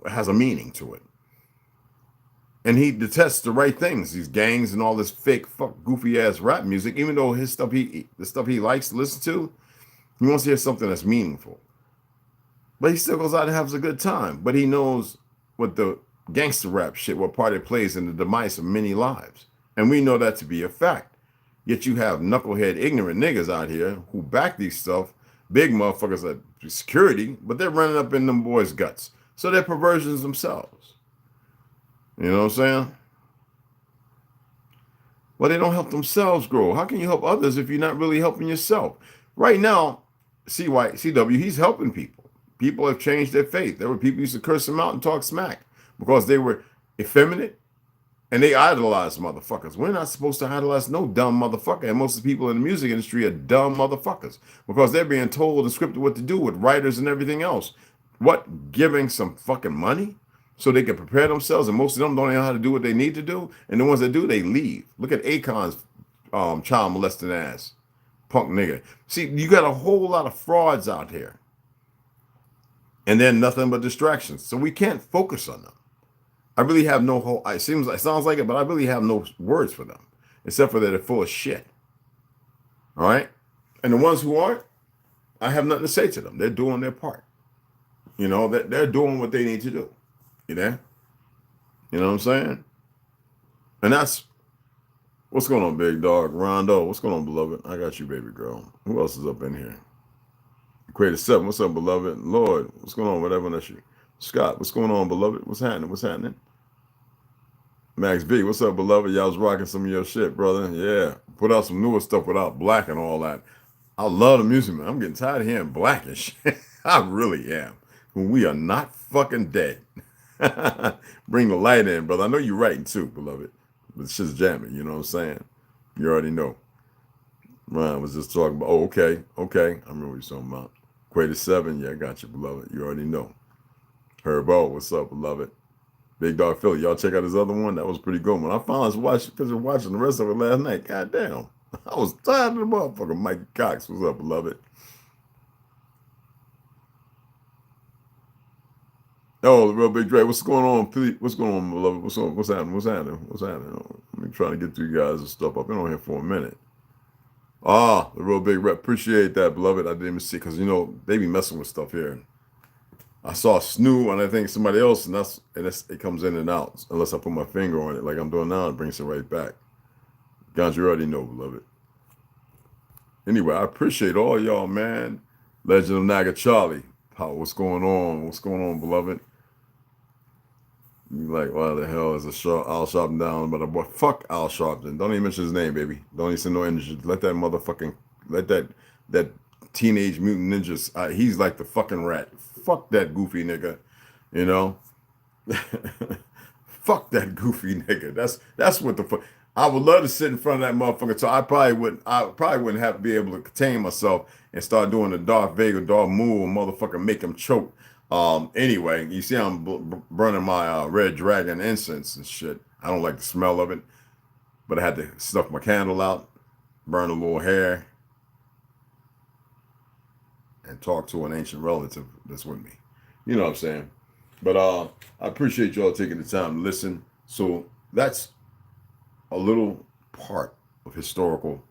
has a meaning to it. And he detests the right things, these gangs and all this fake, goofy ass rap music. Even though the stuff he likes to listen to, he wants to hear something that's meaningful. But he still goes out and has a good time. But he knows what the gangster rap shit, what part it plays in the demise of many lives. And we know that to be a fact. Yet you have knucklehead, ignorant niggas out here who back these stuff, big motherfuckers like security, but they're running up in them boys' guts. So they're perversions themselves. You know what I'm saying? Well, they don't help themselves grow. How can you help others if you're not really helping yourself? Right now, CW, he's helping people. People have changed their faith. There were people who used to curse him out and talk smack because they were effeminate and they idolized motherfuckers. We're not supposed to idolize no dumb motherfucker. And most of the people in the music industry are dumb motherfuckers because they're being told and scripted what to do with writers and everything else. What? Giving some fucking money so they can prepare themselves, and most of them don't know how to do what they need to do. And the ones that do, they leave. Look at Akon's child molesting ass. Punk nigga. See, you got a whole lot of frauds out here. And then nothing but distractions. So we can't focus on them. I really have no whole, it sounds like it, but I really have no words for them. Except for that they're full of shit. All right? And the ones who aren't, I have nothing to say to them. They're doing their part. You know, they're doing what they need to do. You know? You know what I'm saying? And that's, what's going on, big dog? Rondo, what's going on, beloved? I got you, baby girl. Who else is up in here? Equator 7, what's up, beloved? Lord, what's going on? Whatever, that's you. Scott, what's going on, beloved? What's happening? What's happening? Max B, what's up, beloved? Y'all was rocking some of your shit, brother. Yeah. Put out some newer stuff without black and all that. I love the music, man. I'm getting tired of hearing black and shit. I really am. We are not fucking dead. Bring the light in, brother. I know you're writing too, beloved. But it's just jamming, you know what I'm saying? You already know. Ryan was just talking about, okay. I remember what you're talking about. Equator 7, yeah, I got you, beloved. You already know. Herbo, what's up, beloved? Big Dog Philly, y'all check out his other one. That was pretty good one. I finally watched because you're watching the rest of it last night. God damn. I was tired of the motherfucker. Mike Cox, what's up, beloved? Oh, the real big Dre. What's going on, Pete? What's going on, beloved? What's happening? Let me try to get to you guys and stuff. I've been on here for a minute. Ah, the real big rep. Appreciate that, beloved. I didn't even see, because, you know, they be messing with stuff here. I saw Snoo and I think somebody else, and it comes in and out. Unless I put my finger on it like I'm doing now, it brings it right back. Guys, you already know, beloved. Anyway, I appreciate all y'all, man. Legend of Naga Charlie. What's going on? What's going on, beloved? You like, why the hell is Al Sharpton down? But boy, fuck Al Sharpton. Don't even mention his name, baby. Don't even send no energy. Let that teenage mutant ninja. He's like the fucking rat. Fuck that goofy nigga. You know? Fuck that goofy nigga. That's what the fuck. I would love to sit in front of that motherfucker, so I probably wouldn't have to be able to contain myself and start doing the Darth Vader, Darth Maul, motherfucker, make him choke. Anyway, you see I'm burning my red dragon incense and shit. I don't like the smell of it, but I had to stuff my candle out, burn a little hair, and talk to an ancient relative that's with me. You know what I'm saying? But I appreciate y'all taking the time to listen. So that's a little part of historical,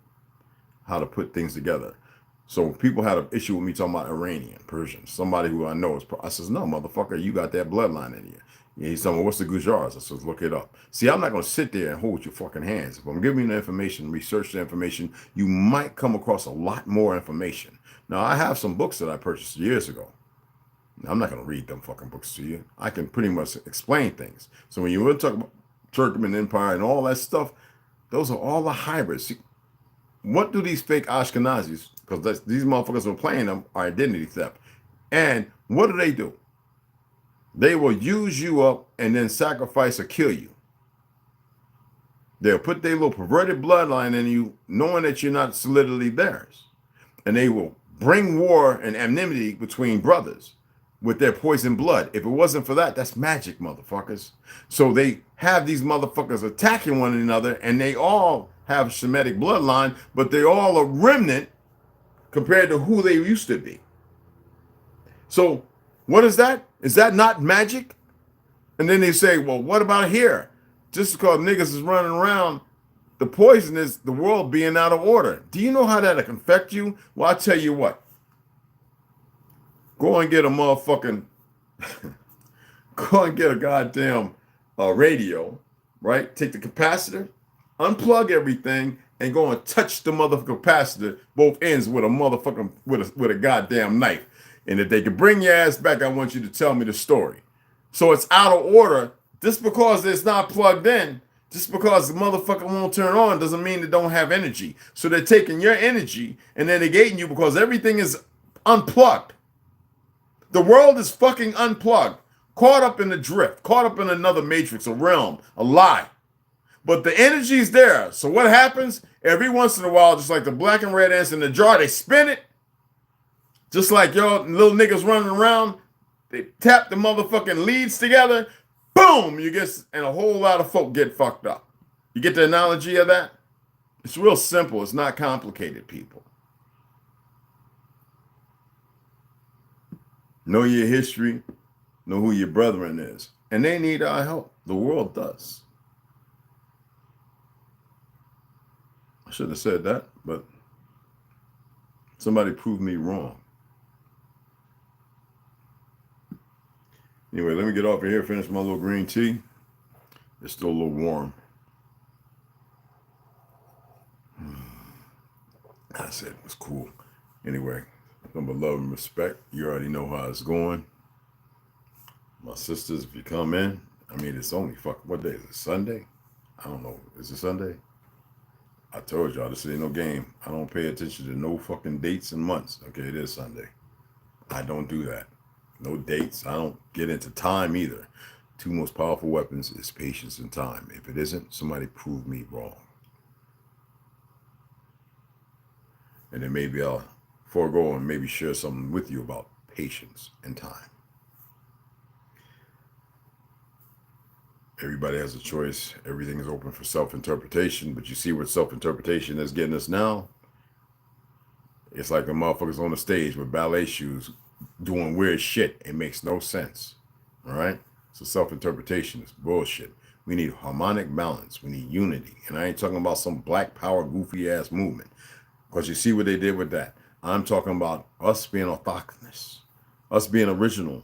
how to put things together. So people had an issue with me talking about Iranian, Persian, somebody who I know is, I says, no, motherfucker, you got that bloodline in you. Yeah, he's telling me, what's the Gujars? I says, look it up. See, I'm not going to sit there and hold your fucking hands. If I'm giving you the information, research the information, you might come across a lot more information. Now, I have some books that I purchased years ago. I'm not going to read them fucking books to you. I can pretty much explain things. So when you want to talk about Turkmen Empire and all that stuff, those are all the hybrids. See, what do these fake Ashkenazis, because these motherfuckers who are playing them, are identity theft. And what do? They will use you up and then sacrifice or kill you. They'll put their little perverted bloodline in you, knowing that you're not solidly theirs. And they will bring war and enmity between brothers with their poison blood. If it wasn't for that, that's magic, motherfuckers. So they have these motherfuckers attacking one another, and they all have Shemitic bloodline, but they all a remnant compared to who they used to be. So what is that? Is that not magic? And then they say, well, what about here? Just because niggas is running around, the poison is the world being out of order. Do you know how that can affect you? Well, I tell you what. Go and get a motherfucking, go and get a goddamn radio, right? Take the capacitor, unplug everything, and go and touch the motherfucking capacitor, both ends with a motherfucking, with a goddamn knife. And if they can bring your ass back, I want you to tell me the story. So it's out of order. Just because it's not plugged in, just because the motherfucker won't turn on doesn't mean they don't have energy. So they're taking your energy and they're negating you because everything is unplugged. The world is fucking unplugged, caught up in the drift, caught up in another matrix, a realm, a lie. But the energy is there. So what happens? Every once in a while, just like the black and red ants in the jar, they spin it. Just like y'all little niggas running around, they tap the motherfucking leads together. Boom! You get, and a whole lot of folk get fucked up. You get the analogy of that? It's real simple. It's not complicated, people. Know your history, know who your brethren is. And they need our help. The world does. I shouldn't have said that, but somebody proved me wrong. Anyway, let me get off of here, finish my little green tea. It's still a little warm. I said it was cool. Anyway, number love and respect. You already know how it's going. My sisters, if you come in, I mean, it's only what day is it? Sunday? I don't know. Is it Sunday? I told y'all this ain't no game. I don't pay attention to no fucking dates and months. Okay, it is Sunday. I don't do that. No dates. I don't get into time either. Two most powerful weapons is patience and time. If it isn't, somebody prove me wrong. And then maybe I'll forego and maybe share something with you about patience and time. Everybody has a choice. Everything is open for self-interpretation. But you see what self-interpretation is getting us now? It's like the motherfuckers on the stage with ballet shoes doing weird shit. It makes no sense. All right? So self-interpretation is bullshit. We need harmonic balance. We need unity. And I ain't talking about some black power goofy ass movement. Because you see what they did with that. I'm talking about us being orthogonous, us being original,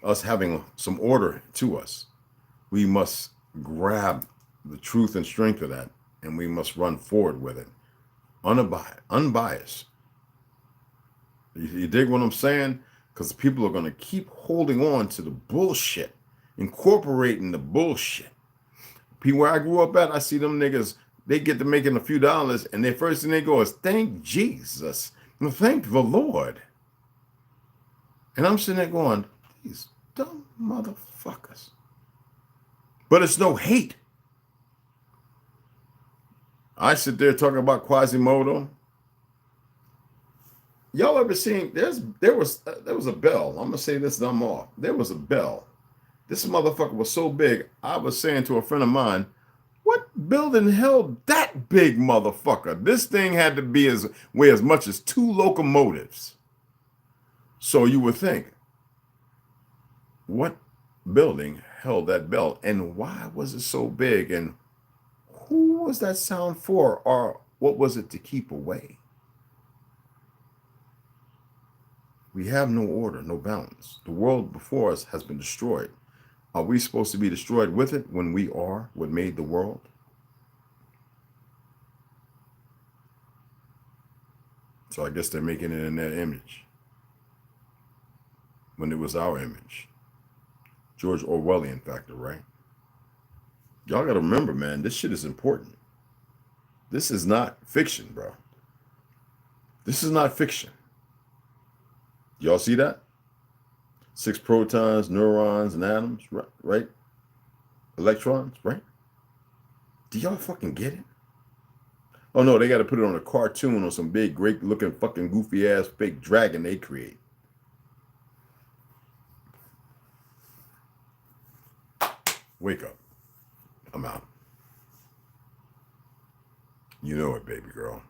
us having some order to us. We must grab the truth and strength of that, and we must run forward with it. Unbiased. You dig what I'm saying? Because people are going to keep holding on to the bullshit, incorporating the bullshit. People where I grew up at, I see them niggas, they get to making a few dollars, and their first thing they go is, thank Jesus. Thank the Lord. And I'm sitting there going, these dumb motherfuckers. But it's no hate. I sit there talking about Quasimodo. Y'all ever seen, there was a bell. I'm gonna say this, I'm off. There was a bell. This motherfucker was so big, I was saying to a friend of mine, what building held that big motherfucker? This thing had to be weigh as much as 2 locomotives. So you would think, what building held that bell, and why was it so big, and who was that sound for, or what was it to keep away? We have no order, no balance. The world before us has been destroyed. Are we supposed to be destroyed with it when we are what made the world? So I guess they're making it in their image, when it was our image. George Orwellian factor, right? Y'all got to remember, man, this shit is important. This is not fiction, bro. This is not fiction. Y'all see that? 6 protons, neurons, and atoms, right? Electrons, right? Do y'all fucking get it? Oh no, they got to put it on a cartoon or some big, great looking fucking goofy ass fake dragon they create. Wake up. I'm out. You know it, baby girl.